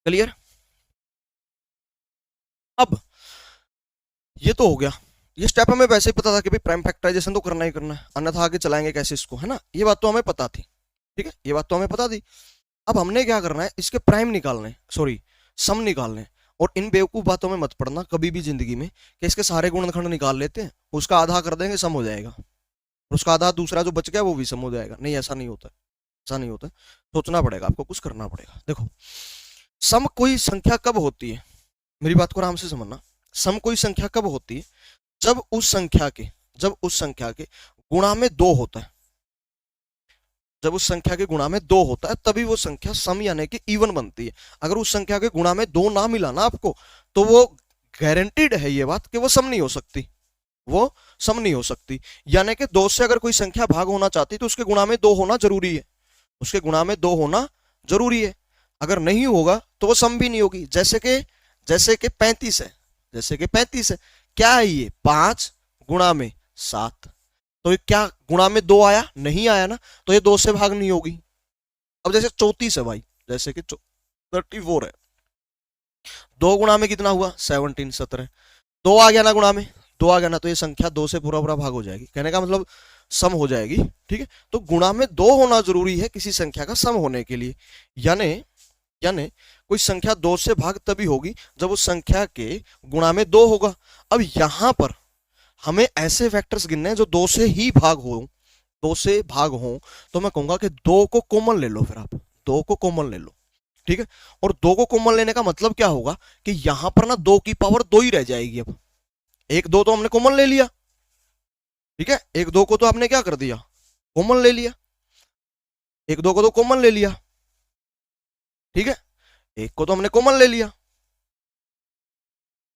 क्लियर। अब ये तो हो गया, ये स्टेप हमें वैसे ही पता था कि भाई प्राइम फैक्टराइजेशन तो करना ही करना है, अन्यथा आगे चलाएंगे कैसे इसको, है ना, ये बात तो हमें पता थी, ठीक है, ये बात तो हमें पता थी। अब हमने क्या करना है, इसके प्राइम निकालने, सॉरी सम निकालने, और इन बेवकूफ बातों में मत पड़ना कभी भी जिंदगी में कि इसके सारे गुणनखंड निकाल लेते हैं, उसका आधा कर देंगे सम हो जाएगा, और उसका आधा दूसरा जो बच गया वो भी सम हो जाएगा, नहीं ऐसा नहीं होता, ऐसा नहीं होता, सोचना पड़ेगा आपको, कुछ करना पड़ेगा। देखो, सम कोई संख्या कब होती है, मेरी बात को आराम से समझना, सम कोई संख्या कब होती है, जब उस संख्या के गुणा में 2 होता है, जब उस संख्या के गुणा में 2 होता है तभी वो संख्या सम यानी कि इवन बनती है। अगर उस संख्या के गुणा में 2 ना मिला ना आपको, तो वो गारंटीड है ये बात कि वो सम नहीं हो सकती, वो सम नहीं हो सकती। यानी कि 2 से अगर कोई संख्या भाग होना चाहती तो उसके गुणा में 2 होना जरूरी है, उसके गुणा में 2 होना जरूरी है, अगर नहीं होगा तो वो सम भी नहीं होगी। जैसे कि 35 है, जैसे कि 35 है, क्या है ये, 5 गुणा में 7, तो ये क्या गुणा में 2 आया, नहीं आया ना, तो ये 2 से भाग नहीं होगी। अब जैसे 34 है भाई, जैसे कि 34 है, 2 गुणा में कितना हुआ, 17, 17, 2 आ गया ना गुणा में, 2 आ गया ना, तो ये संख्या 2 से पूरा पूरा भाग हो जाएगी, कहने का मतलब सम हो जाएगी, ठीक है। तो गुणा में 2 होना जरूरी है किसी संख्या का सम होने के लिए, यानी यानी कोई संख्या 2 से भाग तभी होगी जब उस संख्या के गुणा में 2 होगा। अब यहां पर हमें ऐसे वेक्टर्स गिनने हैं जो 2 से ही भाग हो, 2 से भाग हो, तो मैं कहूंगा कि 2 को कॉमन ले लो, फिर आप 2 को कॉमन ले लो, ठीक है। और 2 को कॉमन लेने का मतलब क्या होगा कि यहां पर ना 2 की पावर 2 ही रह जाएगी। अब 1 2 तो हमने कॉमन ले लिया, ठीक है, 1 2 को तो आपने क्या कर दिया, कॉमन ले लिया, 1 2 को तो कॉमन ले लिया, ठीक है, 1 को तो हमने कॉमन ले लिया,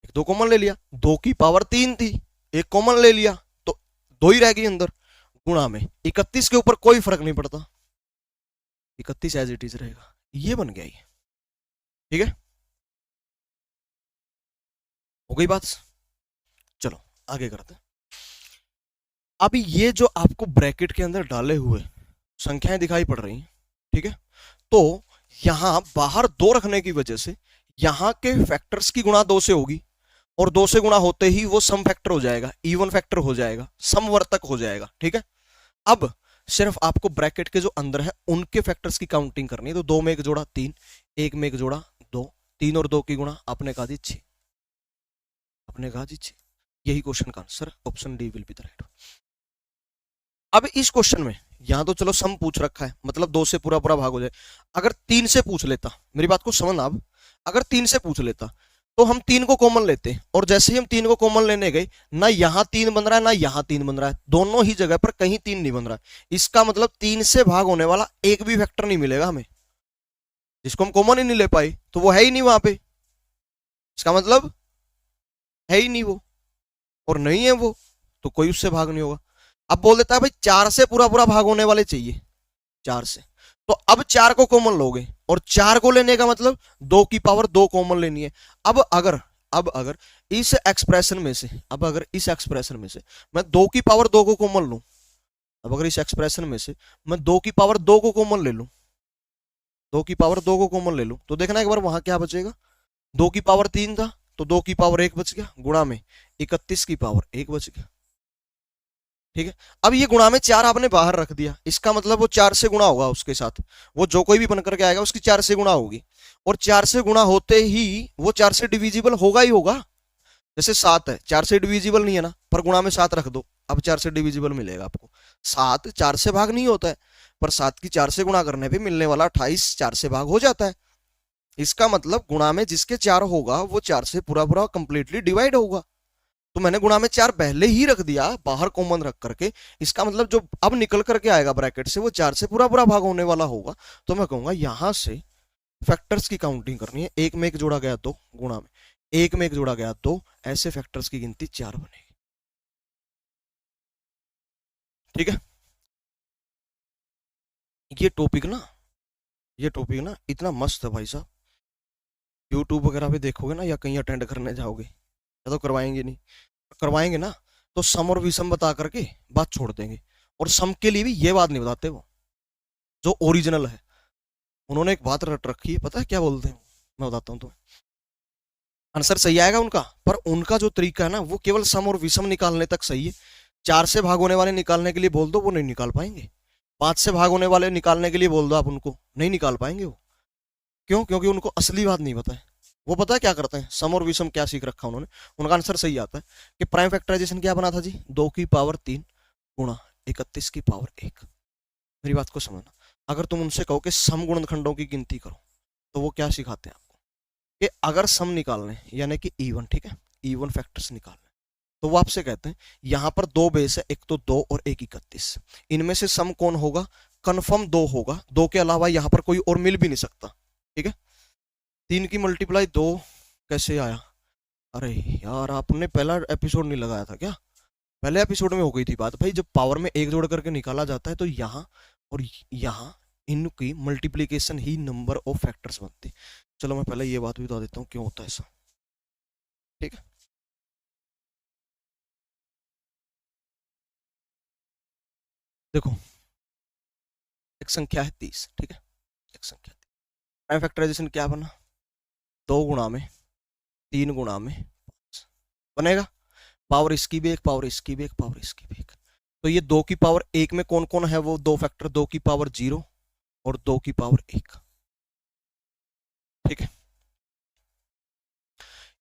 1 2 कॉमन ले लिया, 2 की पावर 3 थी, 1 कॉमन ले लिया, तो 2 ही रह गई अंदर, गुणा में 31 के ऊपर कोई फर्क नहीं पड़ता, 31 एज इट इज रहेगा, ये बन गया ये, ठीक है, हो गई बात। चलो आगे करते हैं। अभी ये जो आपको ब्रैकेट के अंदर डाले हुए संख्याएं दिखाई पड़ रही हैं, ठीक है, तो यहां बाहर 2 रखने की वजह से यहां के फैक्टर्स की गुणा 2 से होगी, और 2 से गुणा होते ही वो सम फैक्टर हो जाएगा, इवन फैक्टर हो जाएगा, समवर्तक हो जाएगा, ठीक है। अब सिर्फ आपको ब्रैकेट के जो अंदर है उनके फैक्टर्स की काउंटिंग करनी है, तो 2 में 1 जोड़ा 3, 1 में 1 जोड़ा 2, 3 और 2 की गुणा आपने कहा दी 6, आपने कहा जी 6, यही क्वेश्चन का answer, option D will be the right. अब इस क्वेश्चन में यहां तो चलो सम पूछ रखा है, मतलब 2 से पूरा पूरा भाग हो जाए, अगर 3 से पूछ लेता, मेरी बात को समझना, अब अगर 3 से पूछ लेता तो हम 3 को कॉमन लेते, और जैसे ही हम 3 को कॉमन लेने गए, ना यहां 3 बन रहा है ना यहां 3 बन रहा है, दोनों ही जगह पर कहीं 3 नहीं बन रहा है, इसका मतलब 3 से भाग होने वाला एक भी फैक्टर नहीं मिलेगा हमें, जिसको हम कॉमन ही नहीं ले पाए, तो वो है ही नहीं वहां पे, इसका मतलब है ही नहीं वो, और नहीं है वो तो कोई उससे भाग नहीं होगा। अब बोल देता है भाई 4 से पूरा पूरा भाग होने वाले चाहिए, 4 से, तो अब 4 को कॉमन लोगे, और 4 को लेने का मतलब 2 की पावर 2 कॉमन लेनी है। अब अगर इस एक्सप्रेशन में से, अब अगर इस एक्सप्रेशन में से मैं 2 की पावर 2 को कॉमन लूं, अब अगर इस एक्सप्रेशन में से मैं 2 की पावर 2 को कॉमन ले लूं, 2 की पावर 2 को कॉमन ले लूं, तो देखना एक बार वहां क्या बचेगा, 2 की पावर 3 था तो 2 की पावर 1 बच गया, गुणा में 31 की पावर 1 बच गया। ठीक है, अब ये गुणा में 4 आपने बाहर रख दिया, इसका मतलब वो 4 से गुणा होगा उसके साथ, वो जो कोई भी बन करके आएगा उसकी 4 से गुणा होगी, और 4 से गुणा होते ही वो 4 से डिविजिबल होगा ही होगा। जैसे 7 है, 4 से डिविजिबल नहीं है ना, पर गुणा में 7 रख दो, अब 4 से डिविजिबल मिलेगा आपको। 7 4 से भाग नहीं होता है, पर 7 की 4 से गुणा करने पे मिलने वाला 28 4 से भाग हो जाता है। इसका मतलब गुणा में जिसके 4 होगा वो 4 से पूरा पूरा कंप्लीटली डिवाइड होगा। तो मैंने गुणा में 4 पहले ही रख दिया बाहर कॉमन रख करके, इसका मतलब जो अब निकल करके आएगा ब्रैकेट से वो 4 से पूरा पूरा भाग होने वाला होगा। तो मैं कहूंगा यहां से फैक्टर्स की काउंटिंग करनी है, एक में एक जोड़ा गया 2, गुणा में एक में एक जोड़ा गया 2, ऐसे फैक्टर्स की गिनती 4 बनेगी। ठीक है, ये टॉपिक ना इतना मस्त है भाई साहब, यूट्यूब वगैरह पे देखोगे ना या कहीं अटेंड करने जाओगे, या तो करवाएंगे नहीं, करवाएंगे ना तो सम और विषम बता करके बात छोड़ देंगे, और सम के लिए भी ये बात नहीं बताते वो जो ओरिजिनल है। उन्होंने एक बात रट रखी है, पता है क्या बोलते हैं, मैं बताता हूँ तुम्हें। आंसर सही आएगा उनका, पर उनका जो तरीका है ना वो केवल सम और विषम निकालने तक सही है। 4 से भाग होने वाले निकालने के लिए बोल दो वो नहीं निकाल पाएंगे, 5 से भाग होने वाले निकालने के लिए बोल दो आप उनको, नहीं निकाल पाएंगे वो। क्यों? क्योंकि उनको असली बात नहीं पता है। वो पता है क्या करते हैं, सम और विषम क्या सीख रखा उन्होंने, उनका आंसर सही आता है कि प्राइम फैक्टराइजेशन क्या बना था जी, 2 की पावर 3 गुणा 31 की पावर 1। मेरी बात को समझना, अगर तुम उनसे कहो कि सम गुणनखंडों की गिनती करो तो वो क्या सिखाते हैं आपको कि अगर सम निकालने यानी कि इवन, ठीक है, इवन फैक्टर्स निकालने, तो वो आपसे कहते हैं यहां पर 2 बेस है, एक तो 2 और एक 31, इनमें से सम कौन होगा, कन्फर्म 2 होगा, 2 के अलावा यहां पर कोई और मिल भी नहीं सकता। ठीक है, 3 की मल्टीप्लाई 2 कैसे आया, अरे यार आपने पहला एपिसोड नहीं लगाया था क्या, पहले एपिसोड में हो गई थी बात भाई, जब पावर में एक जोड़ करके निकाला जाता है तो यहाँ और यहाँ इनकी multiplication he number of factors बनती। चलो मैं पहले ये बात भी बता देता हूँ क्यों होता है ऐसा। ठीक है, देखो एक संख्या है 30, ठीक है, एक संख्या प्राइम फैक्टराइजेशन क्या बना, 2 गुणा में 3 गुणा में 5 बनेगा, पावर इसकी भी एक, पावर इसकी भी एक, पावर इसकी भी एक। तो ये 2 की पावर 1 में कौन कौन है, वो 2 फैक्टर, 2 की पावर 0 और 2 की पावर 1। ठीक है,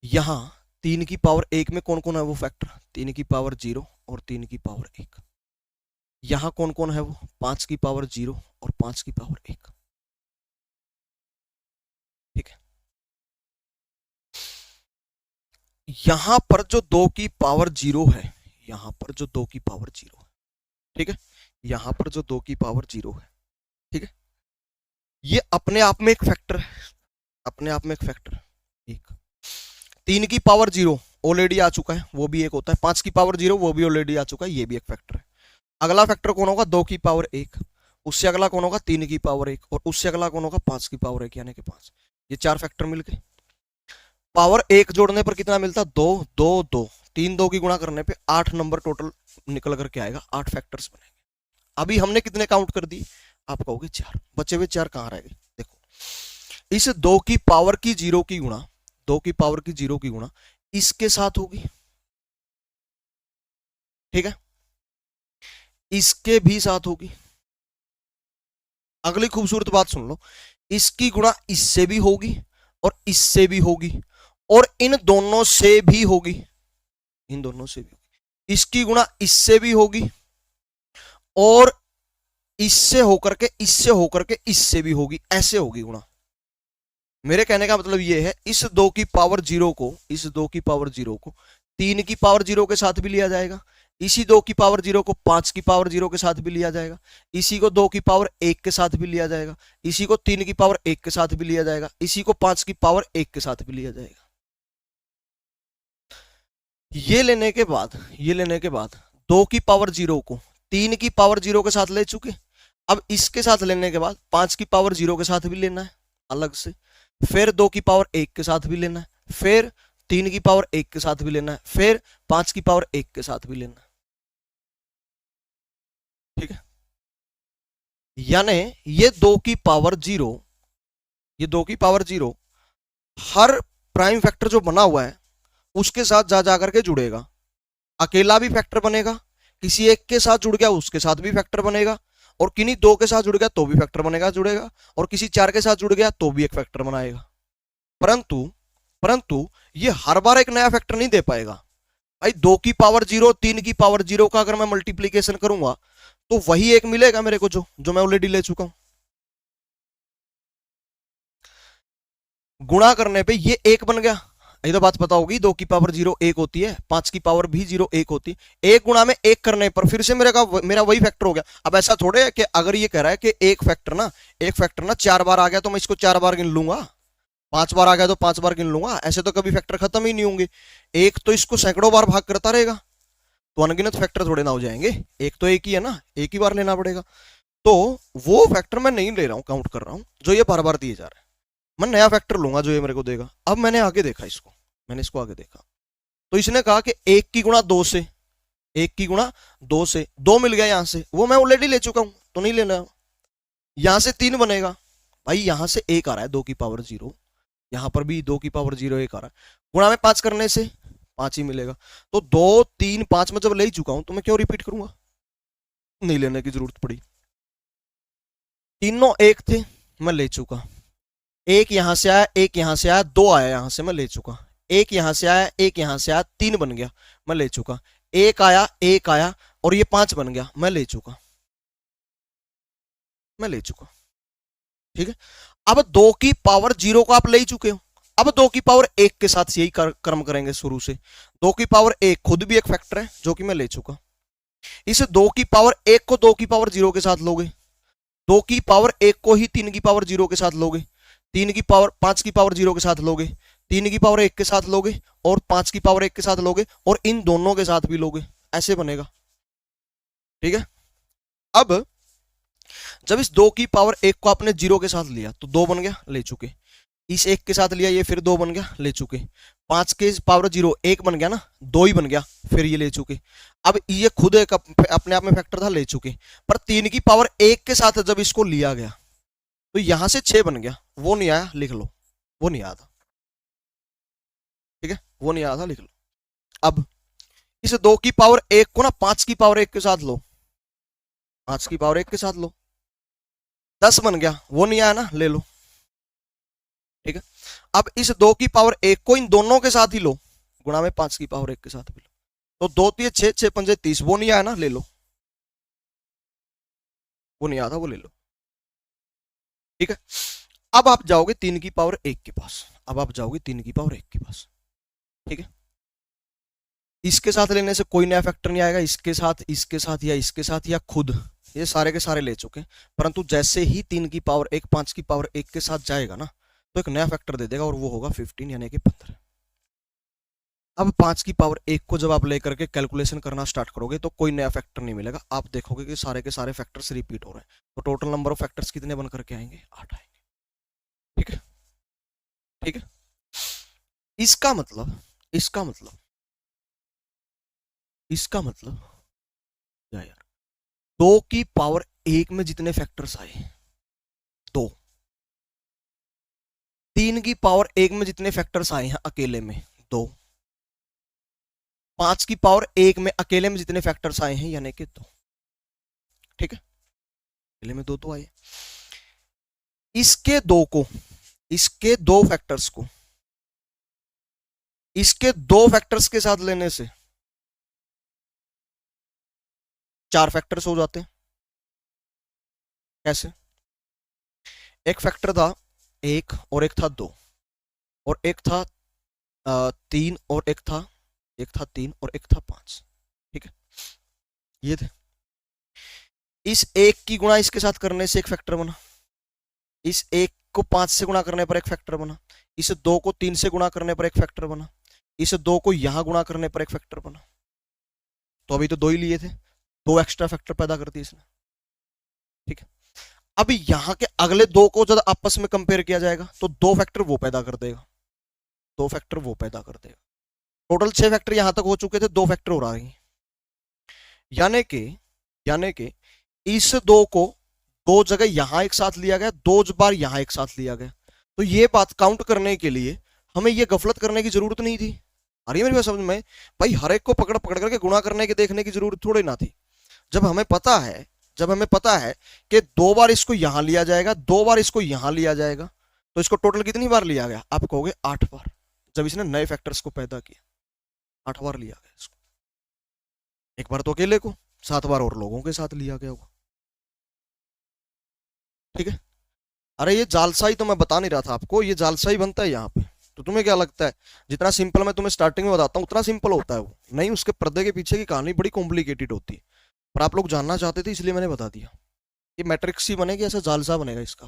यहां 3 की पावर 1 में कौन कौन है वो फैक्टर, 3 की पावर 0 और 3 की पावर 1। यहां कौन कौन है वो, 5 की पावर 0 और 5 की पावर 1। ठीक है, यहां पर जो 2 की पावर 0 है, यहां पर जो 2 की पावर 0 है, ठीक है, यहां पर जो 2 की पावर 0 है, ठीक है, ये अपने आप में एक फैक्टर है, अपने आप में एक फैक्टर एक। 3 की पावर 0 ऑलरेडी आ चुका है, वो भी एक होता है, 5 की पावर 0 वो भी ऑलरेडी आ चुका है, ये भी एक फैक्टर है। अगला फैक्टर कौन होगा, 2 की पावर 1, उससे अगला कौन होगा 3 की पावर 1, और उससे अगला कौन होगा 5 की पावर 1 यानी कि 5। ये 4 फैक्टर मिल गए। पावर 1 जोड़ने पर कितना मिलता, 2 2 2, 3 2 की गुणा करने पे 8 नंबर टोटल निकल करके आएगा, 8 फैक्टर्स बनेंगे। अभी हमने कितने काउंट कर दिए, आप कहोगे 4, बचे हुए 4 कहां रह गए, देखो इस 2 की पावर की 0 की गुणा, 2 की पावर की 0 की गुणा इसके साथ होगी, ठीक है, इसके भी साथ होगी। अगली खूबसूरत बात सुन लो, इसकी गुणा इससे भी होगी और इससे भी होगी और इन दोनों से भी होगी, इन दोनों से भी होगी। इसकी गुणा इससे भी होगी और इससे होकर के इससे होकर के इससे भी होगी, ऐसे होगी गुणा। मेरे कहने का मतलब यह है इस 2 की पावर 0 को, इस 2 की पावर 0 को 3 की पावर 0 के साथ भी लिया जाएगा, इसी 2 की पावर 0 को 5 की पावर 0 के साथ भी लिया जाएगा, इसी को 2 की पावर 1 के साथ भी लिया जाएगा, इसी को 3 की पावर 1 के साथ भी लिया जाएगा, इसी को 5 की पावर 1 के साथ भी लिया जाएगा। ये लेने के बाद, ये लेने के बाद 2 की पावर 0 को 3 की पावर 0 के साथ ले चुके, अब इसके साथ लेने के बाद 5 की पावर 0 के साथ भी लेना है अलग से, फिर 2 की पावर 1 के साथ भी लेना है, फिर 3 की पावर 1 के साथ भी लेना है, फिर 5 की पावर 1 के साथ भी लेना है। ठीक है, यानी ये 2 की पावर 0, ये 2 की पावर 0 हर प्राइम फैक्टर जो बना हुआ है उसके साथ जा जा करके जुड़ेगा। अकेला भी फैक्टर बनेगा, किसी एक के साथ जुड़ गया उसके साथ भी फैक्टर बनेगा, और किन्हीं दो के साथ जुड़ गया तो भी फैक्टर बनेगा जुड़ेगा, और किसी चार के साथ जुड़ गया तो भी एक फैक्टर बनाएगा। परंतु परंतु ये हर बार एक नया फैक्टर नहीं दे पाएगा भाई। 2 की पावर 0, 3 की पावर 0 का अगर मैं मल्टीप्लीकेशन करूंगा तो वही एक मिलेगा मेरे को, जो मैं ऑलरेडी ले चुका हूं। गुणा करने पे ये एक बन गया, ये तो बात पता होगी। 2 की पावर 0 एक होती है, 5 की पावर भी 0 एक होती है। एक गुणा में एक करने पर फिर से मेरा वही फैक्टर हो गया। अब ऐसा थोड़े है कि अगर ये कह रहा है कि एक फैक्टर ना 4 बार आ गया तो मैं इसको 4 बार गिन लूंगा, 5 बार आ गया तो 5 बार गिन लूंगा, ऐसे तो कभी फैक्टर खत्म ही नहीं होंगे। एक तो इसको सैकड़ों बार भाग करता रहेगा, तो अनगिनत फैक्टर थोड़े ना हो जाएंगे। एक तो एक ही है ना, एक ही बार लेना पड़ेगा। तो वो फैक्टर मैं नहीं ले रहा हूं, काउंट कर रहा हूं जो ये बार बार दिए जा रहे हैं। मैं नया फैक्टर लूंगा जो ये मेरे को देगा। अब मैंने आगे देखा इसको, मैंने इसको आगे देखा तो इसने कहा कि 1 की गुणा 2 से, 1 की गुणा 2 से 2 मिल गया यहां से, वो मैं ऑलरेडी ले चुका हूं तो नहीं लेना। यहां से 3 बनेगा भाई, यहां से 1 आ रहा है 2 की पावर 0, यहां पर भी 2 की पावर 0 1 आ रहा है। गुणा में 5 करने से 5 ही मिलेगा। तो 2 3 5 में जब ले चुका हूं तो मैं क्यों रिपीट करूंगा, नहीं लेने की जरूरत पड़ी। तीनों एक थे, मैं ले चुका। एक यहां से आया, एक यहां से आया, 2 आया यहां से, मैं ले चुका। एक यहां से आया, एक यहां से आया, 3 बन गया, मैं ले चुका। एक आया और ये 5 बन गया, मैं ले चुका, मैं ले चुका। ठीक है। अब 2 की पावर 0 को आप ले ही चुके हो। अब 2 की पावर 1 के साथ यही कर्म करेंगे शुरू से। 2 की पावर 1 खुद भी एक फैक्टर है जो कि मैं ले चुका। इस 2 की पावर 1 को 2 की पावर 0 के साथ लोगे, 2 की पावर 1 को ही 3 की पावर 0 के साथ लोगे, 3 की पावर 5 की पावर 0 के साथ लोगे, 3 की पावर 1 के साथ लोगे, और 5 की पावर 1 के साथ लोगे, और इन दोनों के साथ भी लोगे, ऐसे बनेगा। ठीक है। अब जब इस 2 की पावर 1 को आपने 0 के साथ लिया तो 2 बन गया, ले चुके। इस 1 के साथ लिया, ये फिर 2 बन गया, ले चुके। 5 के पावर 0 1 बन गया ना, 2 ही बन गया, फिर ये ले चुके। अब ये खुद एक अपने आप में फैक्टर था, ले चुके। पर 3 की पावर 1 के साथ जब इसको लिया गया तो यहां से 6 बन गया, वो नहीं आया, लिख लो, वो नहीं आया था। ठीक है, वो नहीं आया था, लिख लो। अब इस 2 की पावर 1 को ना 5 की पावर 1 के साथ लो, 5 की पावर 1 के साथ लो, 10 बन गया, वो नहीं आया ना, ले लो। ठीक है। अब इस 2 की पावर 1 को इन दोनों के साथ ही लो, गुणा में 5 की पावर 1 के साथ भी लो, तो 2 3 6 6 5 30, वो नहीं आया ना, ले लो, वो नहीं आया था, वो ले लो। ठीक है। अब आप जाओगे 3 की पावर 1 के पास, अब आप जाओगे 3 की पावर 1 के पास। ठीक है। इसके साथ लेने से कोई नया फैक्टर नहीं आएगा, इसके साथ, इसके साथ, या इसके साथ, या खुद, ये सारे के सारे ले चुके। परंतु जैसे ही 3 की पावर 1 5 की पावर 1 के साथ जाएगा ना तो एक नया फैक्टर दे देगा, और वो होगा 15 यानी कि 15। अब 5 की पावर 1 को जब आप लेकर के कैलकुलेशन करना स्टार्ट करोगे तो कोई नया फैक्टर नहीं मिलेगा, आप देखोगे कि सारे के सारे फैक्टर्स रिपीट हो रहे हैं। तो टोटल नंबर ऑफ फैक्टर्स कितने बन करके आएंगे, 8 आएंगे। ठीक है। ठीक है। इसका मतलब क्या यार, 2 की पावर 1 में जितने फैक्टर्स आए 2, 3 की पावर 1 में जितने फैक्टर्स आए हैं अकेले में 2, 5 की पावर 1 में अकेले में जितने फैक्टर्स आए हैं यानी कि 2। ठीक है, अकेले में 2 तो आए। इसके 2 फैक्टर्स को इसके 2 फैक्टर्स के साथ लेने से 4 फैक्टर्स हो जाते हैं। कैसे? एक फैक्टर था 1 और एक था 2, और एक था 3 और एक था 3 और एक था 5। ठीक है, ये थे। इस 1 की गुणा इसके साथ करने से एक फैक्टर बना, इस 1 को 5 से गुणा करने पर एक फैक्टर बना, इस 2 को 3 से गुणा करने पर एक फैक्टर बना, इस 2 को यहां गुणा करने पर एक फैक्टर बना। तो अभी तो 2 ही लिए थे, 2 एक्स्ट्रा फैक्टर पैदा कर दिए इसने। ठीक है, अब यहां के अगले 2 को जब आपस में कंपेयर किया जाएगा तो 2 फैक्टर वो पैदा कर देगा, 2 फैक्टर वो पैदा कर देगा। टोटल 6 फैक्टर यहां तक हो चुके थे, 2 फैक्टर हो रहा है। यानी कि इस 2 को 2 जगह यहां एक साथ लिया गया, 2 बार यहां एक साथ लिया गया। तो ये बात काउंट करने के लिए हमें ये गफलत करने की जरूरत नहीं थी। आ रही है मेरी बात समझ में? भाई हर एक को पकड़ पकड़ करके गुणा करने के देखने की जरूरत थोड़ी ना थी। जब हमें पता है जब हमें पता है कि 2 बार इसको यहां लिया जाएगा, 2 बार इसको यहां लिया जाएगा, तो इसको टोटल कितनी बार लिया गया? आप कहोगे 8 बार। जब इसने नए फैक्टर्स को पैदा किया 8 बार लिया गया इसको। एक बार तो अकेले को, 7 बार और लोगों के साथ लिया गया होगा। ठीक है। अरे ये जालसाई तो मैं बता नहीं रहा था आपको, ये जालसाई बनता है यहाँ पे। तो तुम्हें क्या लगता है जितना सिंपल मैं तुम्हें स्टार्टिंग में बताता हूँ उतना सिंपल होता है वो? नहीं, उसके पर्दे के पीछे की कहानी बड़ी कॉम्प्लिकेटेड होती है। पर आप लोग जानना चाहते थे इसलिए मैंने बता दिया। ये मैट्रिक्स ही बनेगी, ऐसा जालसा बनेगा इसका।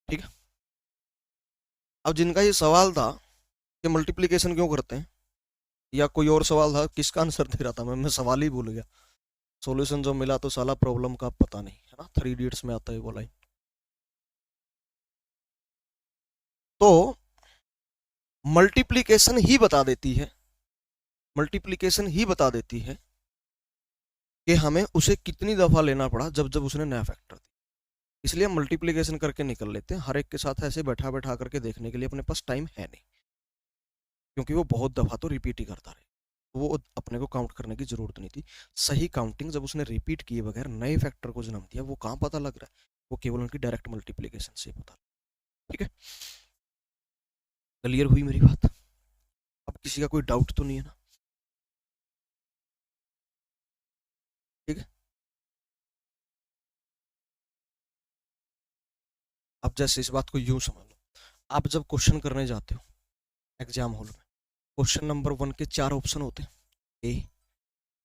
ठीक है। अब जिनका ये सवाल था कि मल्टीप्लीकेशन क्यों करते हैं, या कोई और सवाल था, किसका आंसर दे रहा था मैं सवाल ही भूल गया। सॉल्यूशन जो मिला तो साला प्रॉब्लम का पता नहीं, है ना? 3 इडियट्स में आता है वो लाइन। तो मल्टीप्लीकेशन ही बता देती है, मल्टीप्लीकेशन ही बता देती है कि हमें उसे कितनी दफा लेना पड़ा जब जब उसने नया फैक्टर दिया। इसलिए हम मल्टीप्लीकेशन करके निकल लेते हैं। हर एक के साथ ऐसे बैठा बैठा करके देखने के लिए अपने पास टाइम है नहीं, क्योंकि वो बहुत दफा तो रिपीट ही करता रहे, वो अपने को काउंट करने की जरूरत नहीं थी। सही काउंटिंग जब उसने रिपीट किए बगैर नए फैक्टर को जन्म दिया, वो कहाँ पता लग रहा है? वो केवल उनकी डायरेक्ट मल्टीप्लीकेशन से पता। ठीक है, क्लियर हुई मेरी बात? अब किसी का कोई डाउट तो नहीं है ना? ठीक है। अब जैसे इस बात को यूं समझ लो, आप जब क्वेश्चन करने जाते हो एग्जाम हॉल में, क्वेश्चन नंबर 1 के 4 ऑप्शन होते हैं, ए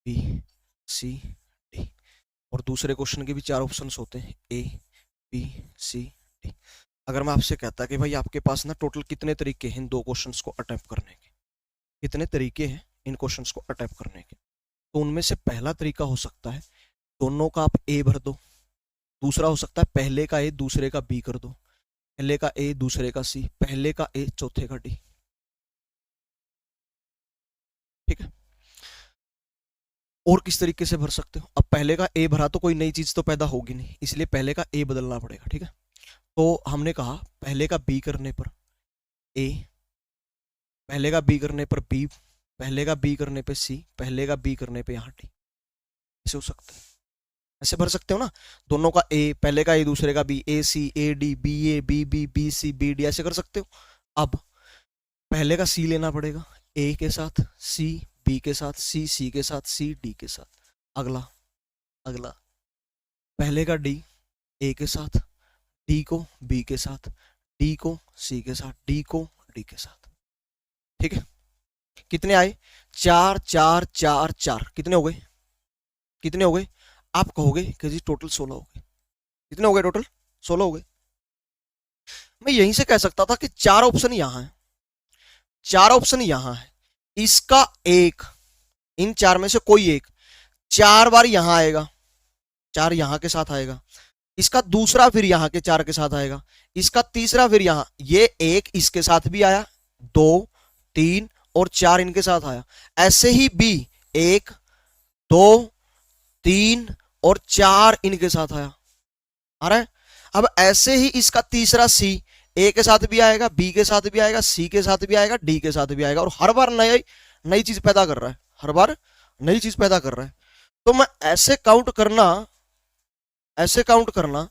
बी सी डी। और दूसरे क्वेश्चन के भी 4 ऑप्शंस होते हैं, ए बी सी डी। अगर मैं आपसे कहता कि भाई आपके पास ना टोटल कितने तरीके हैं इन 2 क्वेश्चंस को अटेम्प्ट करने के, कितने तरीके हैं इन क्वेश्चंस को अटेम्प्ट करने के, तो उनमें से पहला तरीका हो सकता है दोनों का आप ए भर दो। दूसरा हो सकता है पहले का ए दूसरे का बी कर दो, पहले का ए दूसरे का सी, पहले का ए चौथे का डी। ठीक है। और किस तरीके से भर सकते हो? अब पहले का ए भरा तो कोई नई चीज तो पैदा होगी नहीं, इसलिए पहले का ए बदलना पड़ेगा। ठीक है। तो हमने कहा पहले का बी करने पर ए, पहले का बी करने पर बी, पहले का बी करने पे सी, पहले का बी करने पे यहाँ डी। ऐसे हो सकता है, ऐसे भर सकते हो ना। दोनों का ए, पहले का ए दूसरे का B, A C A D, B A B B, B C B D, ऐसे कर सकते हो। अब पहले का सी लेना पड़ेगा ए के साथ, सी बी के साथ, सी सी के साथ, सी डी के साथ। अगला अगला पहले का डी ए के साथ, डी को बी के साथ, डी को सी के साथ, डी को डी के साथ। ठीक है। कितने आए? 4 4 4 4। कितने हो गए? कितने हो गए? आप कहोगे कि जी टोटल 16 हो गए। कितने हो गए टोटल? 16 हो गए। मैं यहीं से कह सकता था कि 4 ऑप्शन यहां है, 4 ऑप्शन यहां है, इसका एक, इन 4 में से कोई एक 4 बार यहां आएगा, 4 यहां के साथ आएगा, इसका दूसरा फिर यहां के 4 के साथ आएगा, इसका तीसरा फिर यहां, ये एक इसके साथ भी आया, 2 3 और 4 इनके साथ आया। ऐसे ही बी 1 2 3 और 4 इनके साथ आया। आ रहा है? अब ऐसे ही इसका तीसरा सी ए के साथ भी आएगा, बी के साथ भी आएगा, सी के साथ भी आएगा, डी के साथ भी आएगा, और हर बार नई नई चीज पैदा कर रहा है, हर बार नई चीज पैदा कर रहा है। तो मैं ऐसे काउंट करना, ऐसे काउंट करना,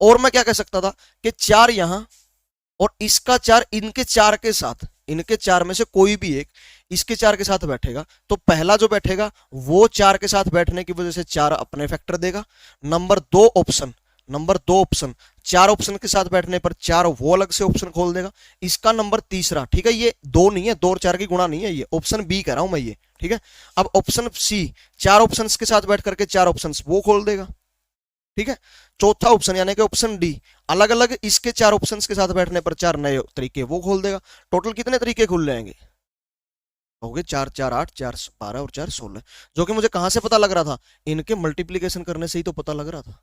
और मैं क्या कह सकता था कि 4 यहां और इसका 4 इनके 4 के साथ, इनके 4 में से कोई भी एक इसके 4 के साथ बैठेगा, तो पहला जो बैठेगा वो 4 के साथ बैठने की वजह से 4 अपने फैक्टर देगा। Number 2 option, number 2 option 4 option के साथ बैठने पर 4 वो अलग से ऑप्शन खोल देगा। इसका नंबर तीसरा, ठीक है, ये 2 नहीं है, 2 और 4 की गुणा नहीं है, ये ऑप्शन बी कह रहा हूं मैं ये। ठीक है। अब ऑप्शन सी 4 ऑप्शन के साथ बैठ करके 4 ऑप्शन वो खोल देगा। ठीक है। चौथा ऑप्शन यानी कि ऑप्शन डी अलग अलग इसके 4 ऑप्शंस के साथ बैठने पर 4 नए तरीके वो खोल देगा। टोटल कितने तरीके खुल जाएंगे? हो गए 4 4 8 4 12 और 4 16, जो कि मुझे कहां से पता लग रहा था? इनके मल्टीप्लीकेशन करने से ही तो पता लग रहा था।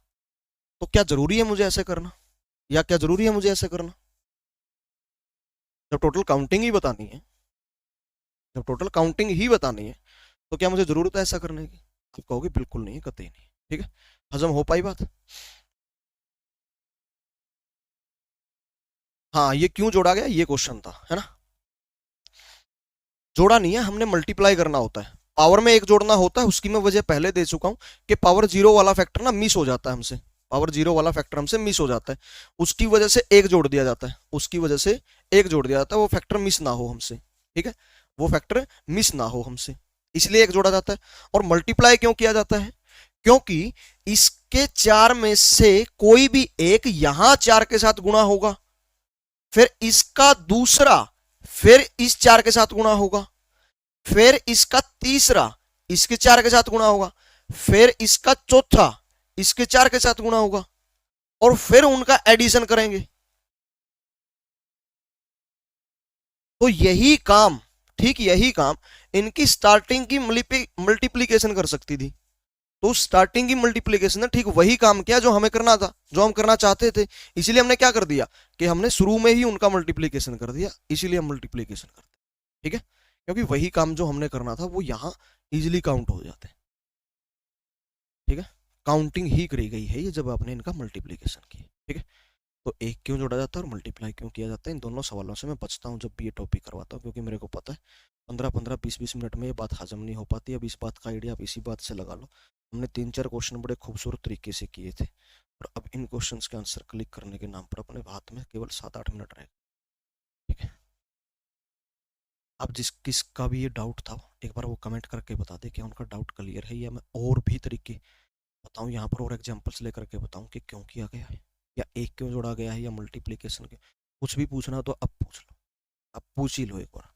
तो क्या जरूरी है मुझे ऐसे करना, या क्या जरूरी है मुझे ऐसे करना? जब टोटल काउंटिंग ही बतानी है, जब टोटल काउंटिंग ही बतानी है, तो क्या मुझे जरूरत है ऐसा करने की? आप कहोगे बिल्कुल नहीं, कतई नहीं। ठीक है। हजम हो पाई बात? हाँ, ये क्यों जोड़ा गया, ये क्वेश्चन था, है ना? जोड़ा नहीं है, हमने मल्टीप्लाई करना होता है। पावर में एक जोड़ना होता है, उसकी मैं वजह पहले दे चुका हूं कि पावर जीरो वाला फैक्टर ना मिस हो जाता है हमसे। पावर जीरो वाला फैक्टर हमसे मिस हो जाता है, उसकी वजह से एक जोड़ दिया जाता है, उसकी वजह से एक जोड़ दिया जाता है, वो फैक्टर मिस ना हो हमसे। ठीक है, वो फैक्टर मिस ना हो हमसे, इसलिए एक जोड़ा जाता है। और मल्टीप्लाई क्यों किया जाता है? क्योंकि इसके चार में से कोई भी एक यहां चार के साथ गुणा होगा, फिर इसका दूसरा फिर इस चार के साथ गुणा होगा, फिर इसका तीसरा इसके चार के साथ गुणा होगा, फिर इसका चौथा इसके चार के साथ गुणा होगा, और फिर उनका एडिशन करेंगे। तो यही काम, ठीक यही काम इनकी स्टार्टिंग की मल्टीप्लीकेशन कर सकती थी। तो स्टार्टिंग की मल्टीप्लीकेशन ने ठीक वही काम किया जो हमें करना था, जो हम करना चाहते थे। इसीलिए हमने क्या कर दिया कि हमने शुरू में ही उनका मल्टीप्लीकेशन कर दिया, इसीलिए हम मल्टीप्लीकेशन करते हैं। ठीक है, क्योंकि वही काम जो हमने करना था वो यहां इजिली काउंट हो जाते हैं। ठीक है, काउंटिंग ही करी गई है ये जब आपने इनका मल्टीप्लीकेशन किया। ठीक है, तो एक क्यों जोड़ा जाता है और मल्टीप्लाई क्यों किया जाता है, इन दोनों सवालों से मैं बचता हूँ जब भी ये टॉपिक करवाता हूँ, क्योंकि मेरे को पता है 15-15 20-20 मिनट में ये बात हजम नहीं हो पाती। अब इस बात का आइडिया आप इसी बात से लगा लो, हमने 3-4 क्वेश्चन बड़े खूबसूरत तरीके से किए थे, और अब इन क्वेश्चंस के आंसर क्लिक करने के नाम पर अपने हाथ में केवल 7-8 मिनट रहेगा। ठीक है, अब जिस किसका भी ये डाउट था एक बार वो कमेंट करके बता दे कि उनका डाउट क्लियर है, या मैं और भी तरीके बताऊं यहाँ पर और एग्जांपल्स लेकर के बताऊं कि क्यों किया गया है, या एक क्यों जोड़ा गया है, या मल्टीप्लिकेशन के कुछ भी पूछना हो तो अब पूछ लो, अब पूछ ही लो एक बार।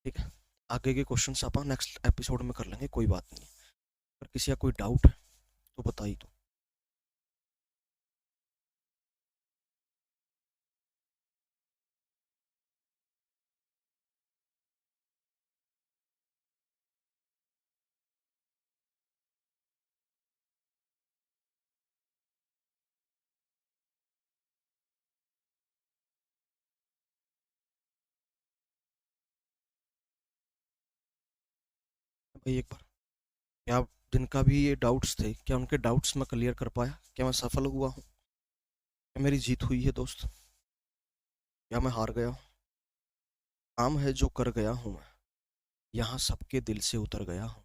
ठीक है, आगे के क्वेश्चन आप नेक्स्ट एपिसोड में कर लेंगे, कोई बात नहीं। अगर किसी का कोई डाउट है तो बता ही दो। भाई एक बार, क्या जिनका भी ये डाउट्स थे क्या उनके डाउट्स मैं क्लियर कर पाया? क्या मैं सफल हुआ हूँ? क्या मेरी जीत हुई है दोस्त? या मैं हार गया हूँ? काम है जो कर गया हूँ मैं, यहाँ सबके दिल से उतर गया हूँ।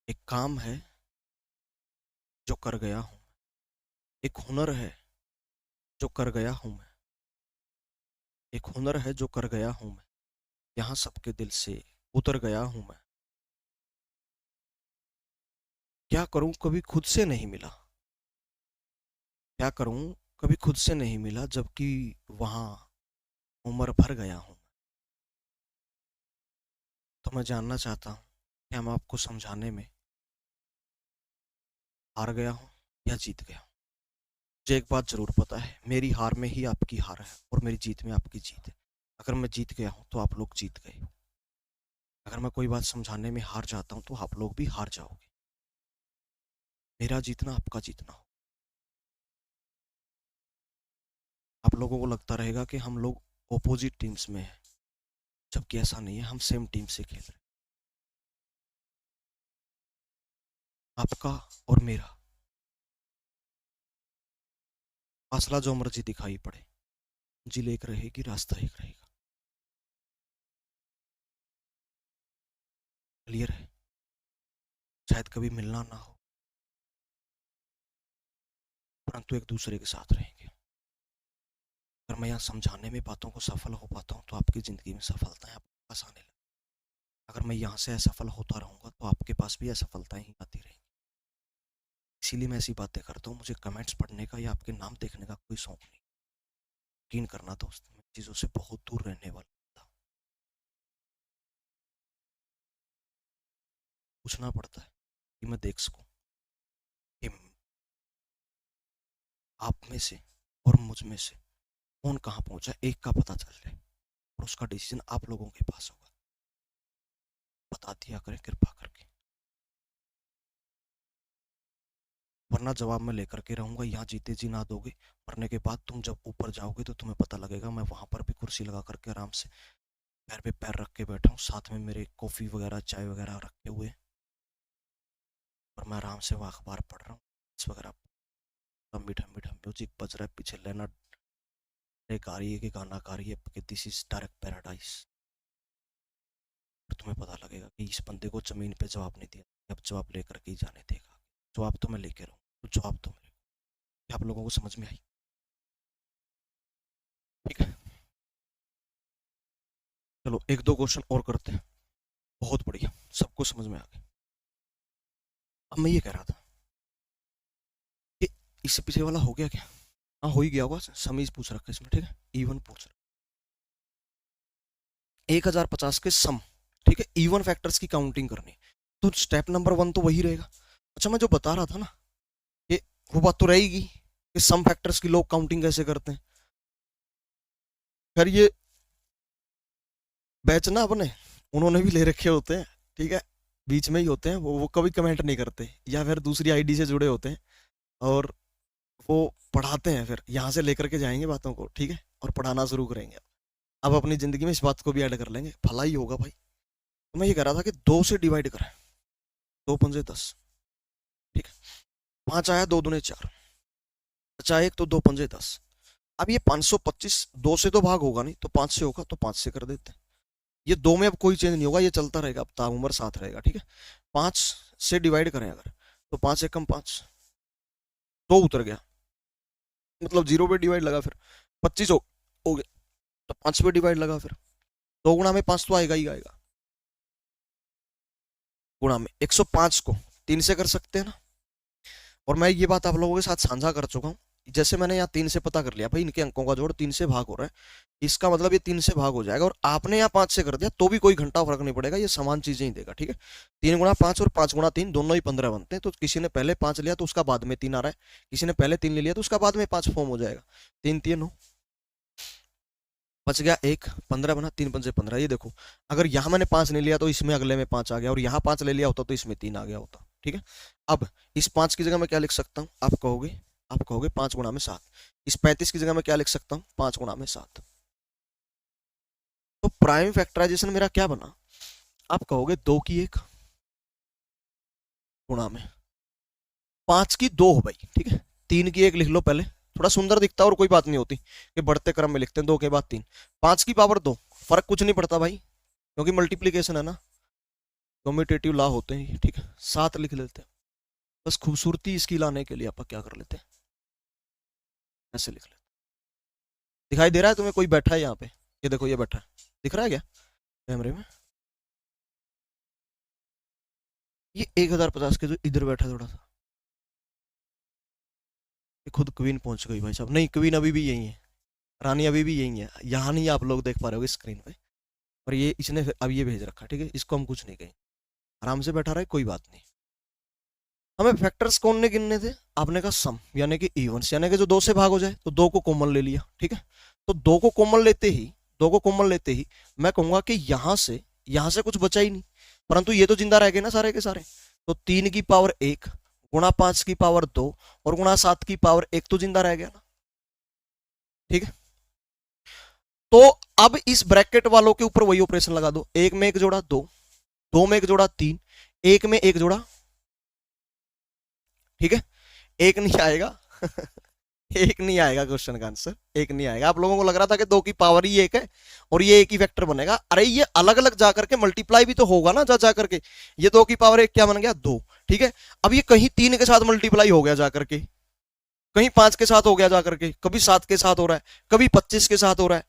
एक काम है जो कर गया हूँ, एक हुनर है जो कर गया हूँ मैं, एक हुनर है जो कर गया हूँ मैं, यहाँ सबके दिल से उतर गया हूँ मैं। क्या करूँ कभी खुद से नहीं मिला, क्या करूँ कभी खुद से नहीं मिला, जबकि वहां उम्र भर गया हूँ। तो मैं जानना चाहता हूँ कि मैं आपको समझाने में हार गया हूँ या जीत गया हूँ। मुझे एक बात जरूर पता है, मेरी हार में ही आपकी हार है और मेरी जीत में आपकी जीत है। अगर मैं जीत गया हूँ तो आप लोग जीत गए हो, अगर मैं कोई बात समझाने में हार जाता हूँ तो आप लोग भी हार जाओगे। मेरा जीतना आपका जीतना हो। आप लोगों को लगता रहेगा कि हम लोग ओपोजिट टीम्स में हैं, जबकि ऐसा नहीं है, हम सेम टीम से खेल रहे हैं। आपका और मेरा फासला जो मर्जी दिखाई पड़े, मंजिल एक रहेगी, रास्ता एक रहेगा। क्लियर है? शायद कभी मिलना ना हो, परंतु एक दूसरे के साथ रहेंगे। अगर मैं यहाँ समझाने में बातों को सफल हो पाता हूँ तो आपकी ज़िंदगी में सफलताएं आपके पास आने लगी। अगर मैं यहाँ से असफल होता रहूँगा तो आपके पास भी असफलताएं ही आती रहेंगी। इसीलिए मैं ऐसी बातें करता हूँ, मुझे कमेंट्स पढ़ने का या आपके नाम देखने का कोई शौक नहीं। यकीन करना दोस्त, मैं चीज़ों से बहुत दूर रहने वाला था। पूछना पड़ता है कि मैं देख सकूँ कि आप में से और मुझ में से कौन कहाँ पहुँचा, एक का पता चल जाए और उसका डिसीजन आप लोगों के पास होगा। बता दिया करें कृपा करके, वरना जवाब मैं लेकर के रहूंगा, यहाँ जीते जी ना दोगे। मरने के बाद तुम जब ऊपर जाओगे तो तुम्हें पता लगेगा मैं वहां पर भी कुर्सी लगा करके आराम से पैर पे पैर रख के बैठा हूँ, साथ में मेरे कॉफी वगैरह चाय वगैरह रखे हुए, और मैं आराम से वह अखबार पढ़ रहा हूँ वगैरह। लंबी ठम्बी ठम्बी म्यूजिक बज रहा है पीछे, लेना एक आ रही है कि गाना गा रही है कि दिस इज डायरेक्ट पैराडाइज। तुम्हें पता लगेगा कि इस बंदे को जमीन पे जवाब नहीं दिया, अब जवाब लेकर के ही जाने देगा। जवाब तो मैं लेके रहूँ, तो जवाब तो मेरे को। आप लोगों को समझ में आई? ठीक है, चलो एक दो क्वेश्चन और करते हैं। बहुत बढ़िया, सबको समझ में आ गया। अब मैं ये कह रहा था कि इससे पीछे वाला हो गया क्या? हाँ हो ही गया होगा, समीज पूछ रखा है इसमें, ठीक है, इवन पूछ रहा 1050 के सम, ठीक है, इवन फैक्टर्स की काउंटिंग करनी, तो स्टेप नंबर 1 तो वही रहेगा। अच्छा मैं जो बता रहा था ना, ये वो बात तो रहेगी कि सम फैक्टर्स की लोग काउंटिंग कैसे करते हैं। खैर ये बैच ना अपने उन्होंने भी ले रखे होते हैं, ठीक है, बीच में ही होते हैं वो कभी कमेंट नहीं करते, या फिर दूसरी आईडी से जुड़े होते हैं और वो पढ़ाते हैं, फिर यहाँ से लेकर के जाएंगे बातों को, ठीक है, और पढ़ाना शुरू करेंगे। अब अपनी जिंदगी में इस बात को भी ऐड कर लेंगे, भला ही होगा भाई। तो मैं ये कह रहा था कि 2 से डिवाइड करें, 2 पंजे 10, ठीक है, 5 आया, 2 दूने 4, 5 एक तो 2 पंजे 10। अब ये 525 2 से तो भाग होगा नहीं, तो 5 से होगा, तो 5 से कर देते हैं। ये 2 में अब कोई चेंज नहीं होगा, ये चलता रहेगा, अब ताउम्र साथ रहेगा, ठीक है। 5 से डिवाइड करें अगर, तो 5 एकम 5, 2 उतर गया, मतलब 0 पे डिवाइड लगा, फिर 25 हो गया, तो 5 पे डिवाइड लगा, फिर 2 गुणा में 5 तो आएगा ही आएगा, गुणा में 105 को 3 से कर सकते हैं ना। और मैं ये बात आप लोगों के साथ साझा कर चुका हूँ, जैसे मैंने यहाँ 3 से पता कर लिया भाई इनके अंकों का जोड़ 3 से भाग हो रहा है, इसका मतलब ये 3 से भाग हो जाएगा, और आपने यहाँ 5 से कर दिया तो भी कोई घंटा फर्क नहीं पड़ेगा, ये समान चीजें ही देगा, ठीक है। 3 गुणा 5 और 5 गुणा 3 दोनों ही 15 बनते हैं, तो किसी ने पहले 5 लिया तो उसका बाद में 3 आ रहा है, किसी ने पहले 3 ले लिया तो उसका बाद में 5 फॉर्म हो जाएगा। 3 3 9, बच गया 1, 15 बना, 3 पंजे 15। ये देखो अगर यहाँ मैंने 5 नहीं लिया तो इसमें अगले में 5 आ गया, और यहाँ 5 ले लिया होता तो इसमें 3 आ गया होता, ठीक है। अब इस 5 की जगह मैं क्या लिख सकता हूँ, आप कहोगे 5 गुणा में 7। इस 35 की जगह मैं क्या लिख सकता हूँ, 5 गुणा में 7। तो प्राइम फैक्टराइजेशन मेरा क्या बना, आप कहोगे 2 की 1 गुणा में 5 की 2 हो भाई, ठीक है। 3 की 1 लिख लो पहले, थोड़ा सुंदर दिखता है और कोई बात नहीं होती कि बढ़ते क्रम में लिखते हैं, 2 के बाद 3, 5 की पावर 2, फर्क कुछ नहीं पड़ता भाई क्योंकि मल्टीप्लीकेशन है ना, कम्यूटेटिव लॉ होते हैं, ठीक है। 7 लिख लेते हैं, बस खूबसूरती इसकी लाने के लिए आप क्या कर लेते हैं, ऐसे लिख लेते। दिखाई दे रहा है तुम्हें कोई बैठा है यहाँ पे, ये देखो ये बैठा है, दिख रहा है क्या कैमरे में? ये 1050 के जो इधर बैठा है थोड़ा सा, ये खुद क्वीन पहुंच गई भाई साहब, नहीं क्वीन अभी भी यही है, रानी अभी भी यही है, यहाँ नहीं आप लोग देख पा रहे हो स्क्रीन पे, और ये इसने अब ये भेज रखा, ठीक है, इसको हम कुछ नहीं कहें, आराम से बैठा रहे, कोई बात नहीं। हमें फैक्टर्स कौन ने गिनने थे, आपने कहा सम यानी कि इवन्स, यानी कि जो 2 से भाग हो जाए, तो 2 को कॉमन ले लिया, ठीक है। तो 2 को कॉमन लेते ही, 2 को कॉमन लेते ही मैं कहूंगा कि यहां से कुछ बचा ही नहीं, परंतु ये तो जिंदा रह गए ना सारे के सारे, तो 3 की पावर 1 गुणा 5 की पावर 2 और गुणा 7 की पावर 1 तो जिंदा रह गया ना, ठीक है। तो अब इस ब्रैकेट वालों के ऊपर वही ऑपरेशन लगा दो, 1 में 1 जोड़ा 2, 2 में 1 जोड़ा 3, 1 में 1 जोड़ा, ठीक है। 1 नहीं आएगा एक नहीं आएगा क्वेश्चन का आंसर, एक नहीं आएगा। आप लोगों को लग रहा था कि 2 की पावर ही 1 है और ये एक ही वेक्टर बनेगा, अरे ये अलग अलग जाकर के मल्टीप्लाई भी तो होगा ना, जा करके ये 2 की पावर 1 क्या बन गया 2, ठीक है। अब ये कहीं 3 के साथ मल्टीप्लाई हो गया जाकर के, कहीं 5 के साथ हो गया जाकर के, कभी 7 के साथ हो रहा है, कभी 25 के साथ हो रहा है,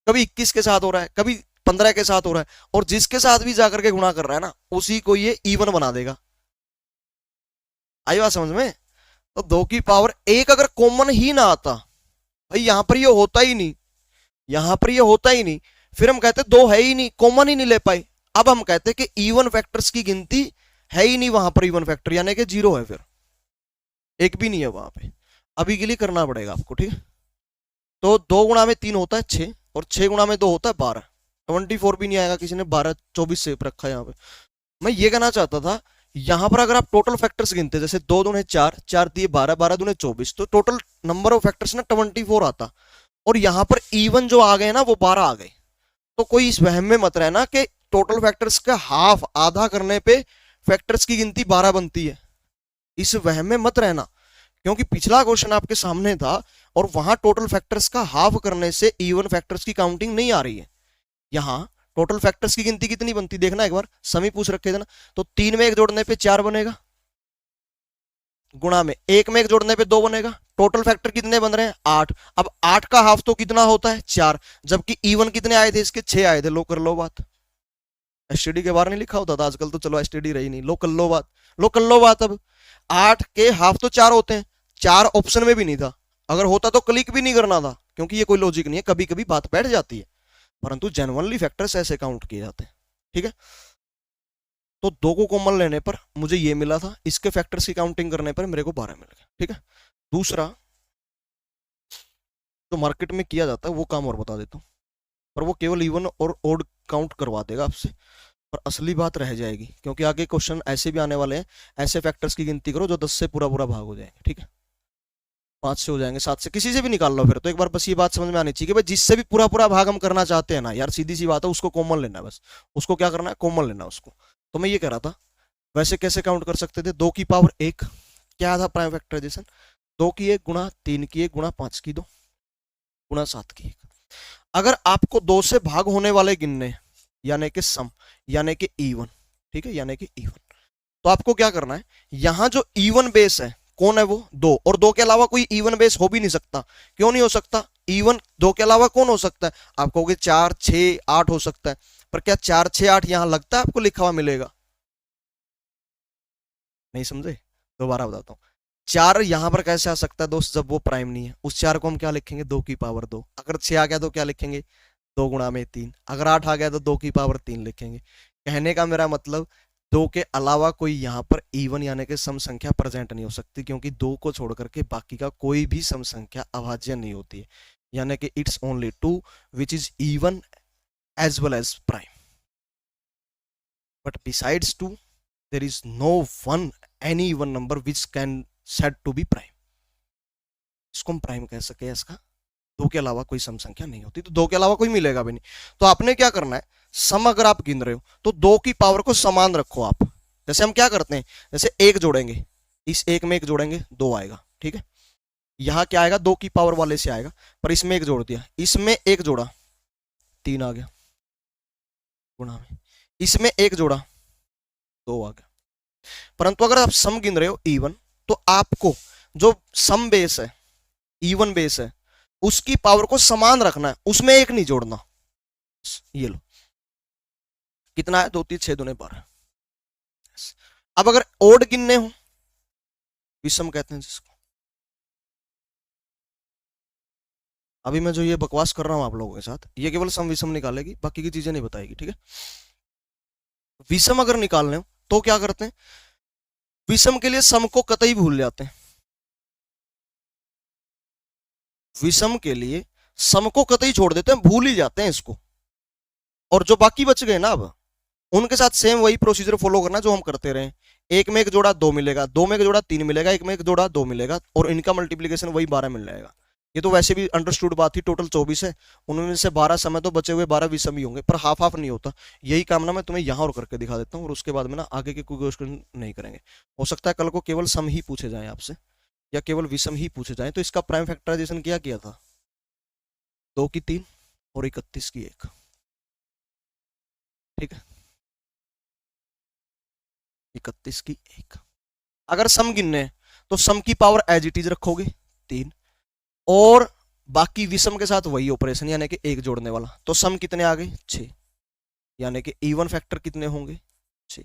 कभी 21 के साथ हो रहा है, कभी 15 के साथ हो रहा है, और जिसके साथ भी जाकर के गुणा कर रहा है ना उसी को ये इवन बना देगा। आई बात समझ में? तो 2 की पावर 1 अगर कॉमन ही ना आता भाई, यहां पर ये होता ही नहीं, यहां पर ये होता ही नहीं, फिर हम कहते 2 है ही नहीं, कॉमन ही नहीं ले पाए। अब हम कहते कि इवन फैक्टर्स की गिनती है ही नहीं वहां पर, इवन फैक्टर यानी कि 0 है, फिर एक भी नहीं है वहां पे, अभी के लिए करना पड़ेगा आपको, ठीक है। तो 2 गुणा में 3 होता है 6, और 6 गुणा में 2 होता है 12, 24 भी नहीं आएगा, किसी ने 12 24 से रखा है यहाँ पे। मैं ये कहना चाहता था, यहां पर अगर आप टोटल फैक्टर्स गिनते, जैसे 2 दूने 4, 4 दिए 12, 12 दूने 24, तो टोटल नंबर ऑफ फैक्टर्स ना 24 आता, और यहां पर इवन जो आ गए ना वो 12 आ गए। तो कोई इस वहम में मत रहना कि टोटल फैक्टर्स का हाफ आधा करने पे फैक्टर्स की गिनती 12 बनती है, इस वहम में मत रहना, क्योंकि पिछला क्वेश्चन आपके सामने था और वहां टोटल फैक्टर्स का हाफ करने से इवन फैक्टर्स की काउंटिंग नहीं आ रही है। यहां टोटल फैक्टर्स की गिनती कितनी बनती देखना एक बार, समी पूछ रखे थे ना। तो 3 में 1 जोड़ने पे 4 बनेगा, गुणा में 1 में 1 जोड़ने पे 2 बनेगा। टोटल फैक्टर कितने बन रहे हैं 8। अब 8 का हाफ तो कितना होता है 4, जबकि इवन कितने आए थे इसके 6 आए थे। लो कर लो बात। एसटीडी के बाहर नहीं लिखा होता था, आजकल तो चलो एसटीडी रही नहीं। लो कर लो बात, लो कर लो बात। अब 8 के हाफ तो 4 होते हैं, 4 ऑप्शन में भी नहीं था। अगर होता तो क्लिक भी नहीं करना था, क्योंकि ये कोई लॉजिक नहीं है, कभी कभी बात बैठ जाती है, परंतु जेनुअनली फैक्टर्स ऐसे काउंट किए जाते हैं। ठीक है, तो 2 को कॉमन लेने पर मुझे ये मिला था, इसके फैक्टर्स की काउंटिंग करने पर मेरे को 12 मिल गया। ठीक है, दूसरा जो मार्केट में किया जाता है वो काम और बता देता हूँ, पर वो केवल इवन और ओड काउंट करवा देगा आपसे, पर असली बात रह जाएगी, क्योंकि आगे क्वेश्चन ऐसे भी आने वाले हैं। ऐसे फैक्टर्स की गिनती करो जो 10 से पूरा पूरा भाग हो जाएंगे। ठीक है, 5 से हो जाएंगे, 7 से, किसी से भी निकाल लो। फिर तो एक बार बस ये बात समझ में आनी चाहिए कि भाई जिससे भी पूरा पूरा भाग हम करना चाहते हैं ना यार, सीधी सी बात है, उसको कॉमन लेना है बस। उसको क्या करना है, कॉमन लेना है उसको। तो मैं ये कह रहा था, वैसे कैसे काउंट कर सकते थे, 2 की पावर 1 क्या था प्राइम फैक्टराइजेशन, 2 की 1 गुणा 3 की 1 गुणा 5 की 2 गुणा 7 की 1। अगर आपको 2 से भाग होने वाले गिनने, यानी कि सम, यानी कि इवन, ठीक है, यानी कि इवन, तो आपको क्या करना है, यहां जो इवन बेस है कौन है, वो 2, और 2 के अलावा कोई इवन बेस हो भी नहीं सकता। क्यों नहीं हो सकता, इवन 2 के अलावा कौन हो सकता है, आप कहोगे 4 6 8 हो सकता है, पर क्या 4 6 8 यहां लगता है आपको लिखा हुआ मिलेगा, नहीं समझे, दोबारा बताता हूँ। 4 यहां पर कैसे आ सकता है दोस्त, जब वो प्राइम नहीं है। उस 4 को हम क्या लिखेंगे, 2 की पावर 2। अगर 6 आ गया तो क्या लिखेंगे, 2 गुणा में 3। अगर 8 आ गया तो 2 की पावर 3 लिखेंगे। कहने का मेरा मतलब 2 के अलावा कोई यहाँ पर इवन यानी कि सम संख्या प्रेजेंट नहीं हो सकती, क्योंकि 2 को छोड़ करके बाकी का कोई भी सम संख्या अभाज्य नहीं होती है, यानी कि it's only 2 which is even as well as prime, but besides 2 there is no one any even number which can said to be prime। इसको हम प्राइम कह सके, इसका 2 के अलावा कोई सम संख्या नहीं होती, तो 2 के अलावा कोई मिलेगा भी नहीं। तो आपने क्या करना है, सम अगर आप गिन रहे हो तो 2 की पावर को समान रखो आप। जैसे हम क्या करते हैं, जैसे 1 जोड़ेंगे, इस 1 में 1 जोड़ेंगे 2 आएगा। ठीक है, यहां क्या आएगा, 2 की पावर वाले से आएगा, पर इसमें 1 जोड़ दिया, इसमें 1 जोड़ा 3 आ गया गुणा में, इसमें 1 जोड़ा 2 आ गया। परंतु अगर आप सम गिन रहे हो इवन, तो आपको जो सम बेस है, इवन बेस है, उसकी पावर को समान रखना है, उसमें 1 नहीं जोड़ना। ये लो, कितना है, 2 3 6 दूने 12। अब अगर ओड गिनने हो, विषम कहते हैं जिसको, अभी मैं जो ये बकवास कर रहा हूं आप लोगों के साथ, ये केवल सम विषम निकालेगी, बाकी की चीजें नहीं बताएगी। ठीक है, विषम अगर निकालने हो तो क्या करते हैं, विषम के लिए सम को कतई भूल जाते हैं। विषम के लिए सम को कतई छोड़ देते हैं, भूल ही जाते हैं इसको, और जो बाकी बच गए ना अब, उनके साथ सेम वही प्रोसीजर फॉलो करना जो हम करते रहे। 1 में 1 जोड़ा 2 मिलेगा, 2 में 1 जोड़ा 3 मिलेगा, 1 में 1 जोड़ा 2 मिलेगा, और इनका मल्टीप्लीकेशन वही 12 मिल जाएगा। ये तो वैसे भी अंडरस्टूड बात थी, टोटल 24 है, उनमें से 12 समय तो बचे हुए 12 विषम ही होंगे, पर हाफ हाफ नहीं होता। यही काम ना मैं तुम्हें यहाँ और करके दिखा देता हूँ, और उसके बाद में ना आगे के कोई क्वेश्चन नहीं करेंगे। हो सकता है कल को केवल सम ही पूछे जाए आपसे, या केवल विषम ही पूछे जाए। तो इसका प्राइम फैक्टराइजेशन क्या किया था, 2 की 3 और 31 की 1। ठीक है, 31 की 1। अगर सम गिनने तो सम की पावर एज इट इज रखोगे 3, और बाकी विषम के साथ वही ऑपरेशन, यानी कि 1 जोड़ने वाला। तो सम कितने आ गए 6, यानी कि इवन फैक्टर कितने होंगे 6।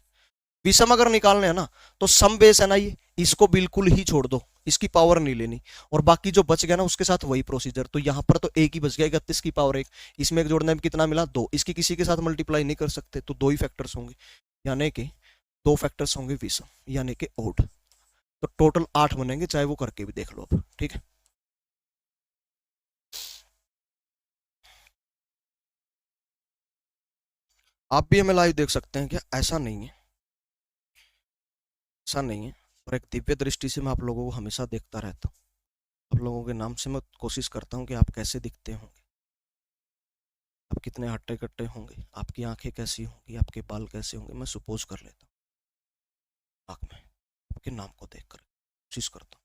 विषम अगर निकालने हैं ना, तो सम बेस है ना ये, इसको बिल्कुल ही छोड़ दो, इसकी पावर नहीं लेनी, और बाकी जो बच गया ना उसके साथ वही प्रोसीजर। तो यहां पर तो 1 ही बच गया, 31 की पावर 1, इसमें 1 जोड़ने में कितना मिला 2, इसकी किसी के साथ मल्टीप्लाई नहीं कर सकते, तो 2 ही फैक्टर्स होंगे, यानी कि 2 फैक्टर्स होंगे विषम, यानी कि ओड। तो टोटल 8 बनेंगे, चाहे वो करके भी देख लो अब। ठीक है, आप भी हमें लाइव देख सकते हैं क्या, ऐसा नहीं है, ऐसा नहीं है, और एक दिव्य दृष्टि से मैं आप लोगों को हमेशा देखता रहता हूँ। आप लोगों के नाम से मैं कोशिश करता हूँ कि आप कैसे दिखते होंगे, आप कितने हट्टे कट्टे होंगे, आपकी आंखें कैसी होंगी, आपके बाल कैसे होंगे, मैं सुपोज कर लेता हूँ आँख में, आपके नाम को देख कर कोशिश करता हूँ।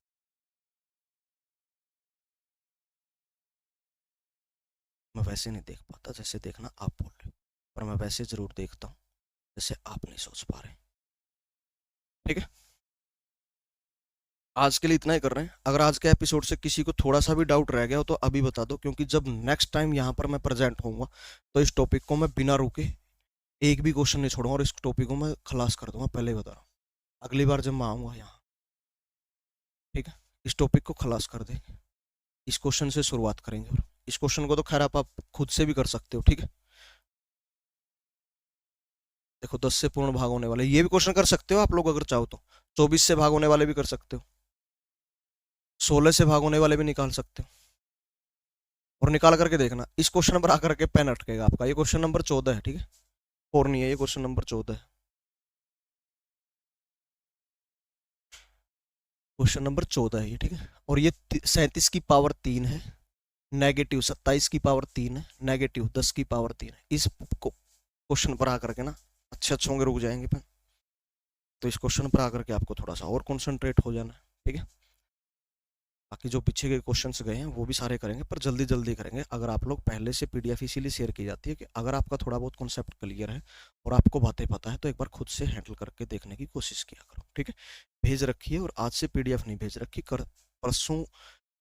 मैं वैसे नहीं देख पाता जैसे देखना आप बोल रहे हो, पर मैं वैसे जरूर देखता हूँ जैसे आप नहीं सोच पा रहे। ठीक है, आज के लिए इतना ही कर रहे हैं। अगर आज के एपिसोड से किसी को थोड़ा सा भी डाउट रह गया हो तो अभी बता दो, क्योंकि जब नेक्स्ट टाइम यहाँ पर मैं प्रेजेंट होऊंगा तो इस टॉपिक को मैं बिना रुके एक भी क्वेश्चन नहीं छोड़ूंगा और इस टॉपिक को मैं खलास कर दूंगा, पहले ही बता रहा हूँ। अगली बार जब मैं आऊंगा यहाँ, ठीक है, इस टॉपिक को खलास कर देंगे, इस क्वेश्चन से शुरुआत करेंगे। और इस क्वेश्चन को तो खैर आप खुद से भी कर सकते हो, ठीक है। देखो 10 से पूर्ण भाग होने वाले ये भी क्वेश्चन कर सकते हो आप लोग अगर चाहो तो, 24 से भाग होने वाले भी कर सकते हो, 16 से भाग होने वाले भी निकाल सकते हो। और निकाल करके देखना, इस क्वेश्चन पर आकर के पेन अटकेगा आपका। ये क्वेश्चन नंबर 14 है, ठीक है, और नहीं है, ये क्वेश्चन नंबर 14 है। क्वेश्चन नंबर 14 है ये, ठीक है। और ये 37 की पावर 3 है, नेगेटिव 27 की पावर 3 है, नेगेटिव 10 की पावर 3 है। इस क्वेश्चन पर आकर के ना अच्छे अच्छे होंगे, रुक जाएंगे पेन। तो इस क्वेश्चन पर आकर के आपको थोड़ा सा और कॉन्सेंट्रेट हो जाना है, ठीक है। बाकी जो पीछे के क्वेश्चंस गए हैं वो भी सारे करेंगे, पर जल्दी जल्दी करेंगे। अगर आप लोग पहले से पीडीएफ इसीलिए शेयर की जाती है कि अगर आपका थोड़ा बहुत कॉन्सेप्ट क्लियर है और आपको बातें पता है तो एक बार खुद से हैंडल करके देखने की कोशिश किया करो, ठीक है। भेज रखी है, और आज से पीडीएफ नहीं भेज रखी, कर परसों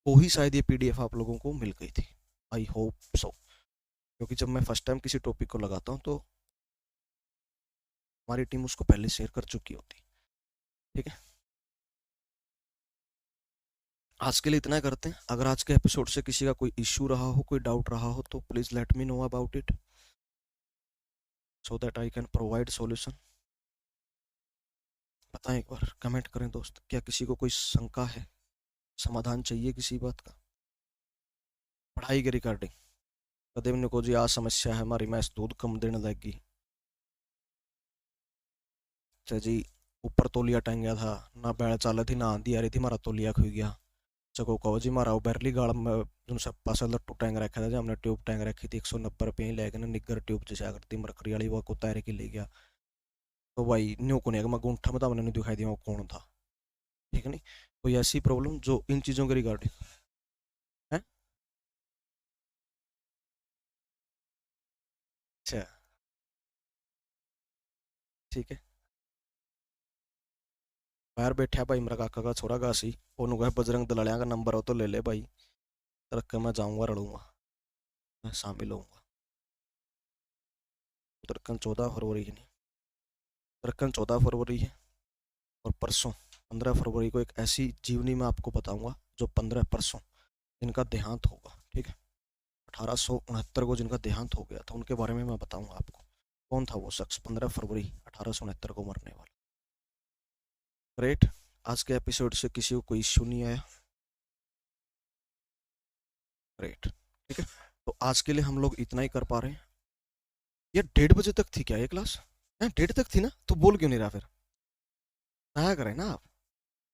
को ही शायद ये पीडीएफ आप लोगों को मिल गई थी, आई होप सो। क्योंकि जब मैं फर्स्ट टाइम किसी टॉपिक को लगाता हूँ तो हमारी टीम उसको पहले शेयर कर चुकी होती, ठीक है। आज के लिए इतना करते हैं। अगर आज के एपिसोड से किसी का कोई इश्यू रहा हो, कोई डाउट रहा हो, तो please let me know about it so that I can provide solution. बताएं एक बार, कमेंट करें दोस्त, क्या किसी को कोई शंका है, समाधान चाहिए किसी बात का पढ़ाई के रिगार्डिंग। कदेव ने को जी आ समस्या है हमारी, मैस दूध कम देने लगी। अच्छा जी, ऊपर तौलिया टांग गया था ना, बैल चाल थी ना आंधी आ रही थी, हमारा तौलिया खो गया। चको कहो जी मारा बैरली गाड़ में जो सब पास लट्टू टैंक रखा था, जो हमने ट्यूब टैंक रखी थी 190 रुपये ही लेके ना, निगर ट्यूब जैसे आकर थी मरकरी वाली, वो को तैर के ले गया। तो भाई न्यू को नहीं, मैं गुंठा में तो हमने नहीं दिखाई दिया वो कौन था, ठीक है। नहीं कोई ऐसी प्रॉब्लम जो इन चीज़ों के रिगार्डिंग है। अच्छा, ठीक है। बाहर बैठा भाई मेरा काका का छोरा घासी, ओनू कहे बजरंग दलालिया का नंबर हो तो ले ले भाई, रख के मैं जाऊंगा रड़ूंगा, मैं शामिल होऊंगा। उतरकन 14 फरवरी है, नहीं उतरकन 14 फरवरी है। और परसों 15 फरवरी को एक ऐसी जीवनी मैं आपको बताऊंगा जो 15 परसों जिनका देहांत होगा, ठीक है। 1869 को जिनका देहांत हो गया था उनके बारे में मैं बताऊंगा आपको, कौन था वो शख्स 15 फरवरी 1869 को मरने वाला। ग्रेट। आज के एपिसोड से किसी को कोई इश्यू नहीं आया, ग्रेट, ठीक है। तो आज के लिए हम लोग इतना ही कर पा रहे हैं। ये 1:30 बजे तक थी क्या ये क्लास? 1:30 तक थी ना, तो बोल क्यों नहीं रहा फिर? आया करें ना आप।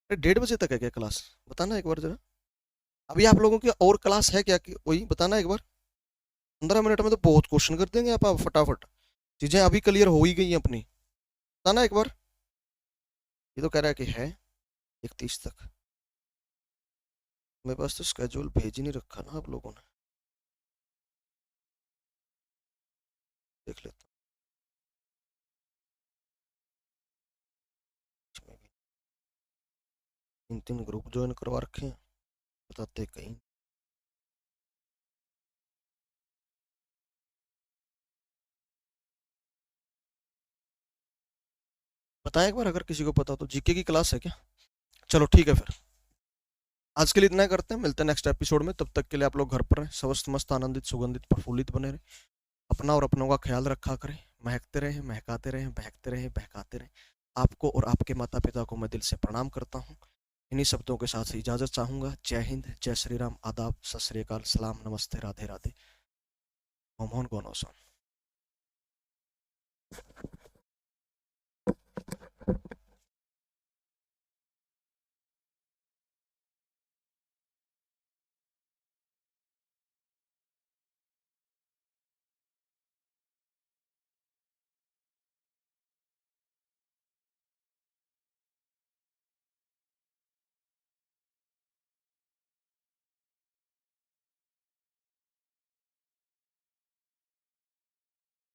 1:30 बजे तक है क्या क्लास? बताना एक बार जरा। अभी आप लोगों की और क्लास है क्या कि वही बताना एक बार। 15 मिनट में तो बहुत क्वेश्चन कर देंगे आप फटाफट, चीजें अभी क्लियर हो ही गई हैं अपनी। बताना एक बार। ये तो कह रहा है कि है 31 तक। मेरे पास तो स्केड्यूल भेज ही नहीं रखा ना आप लोगों ने, देख लेता हूँ इसमें भी। 3 3 ग्रुप ज्वाइन करवा रखे हैं, बताते कहीं। बताएं एक बार अगर किसी को पता हो तो। जीके की क्लास है क्या? चलो ठीक है फिर, आज के लिए इतना करते हैं, मिलते हैं नेक्स्ट एपिसोड में। तब तक के लिए आप लोग घर पर रहें, स्वस्थ मस्त आनंदित सुगंधित प्रफुल्लित बने रहें, अपना और अपनों का ख्याल रखा करें, महकते रहें, महकाते रहें, बहकते रहें, बहकाते रहें। आपको और आपके माता पिता को मैं दिल से प्रणाम करता हूँ। इन्हीं शब्दों के साथ इजाजत चाहूंगा। जय हिंद, जय श्री राम, आदाब, सत श्री अकाल, सलाम, नमस्ते, राधे राधे। मोहन कौन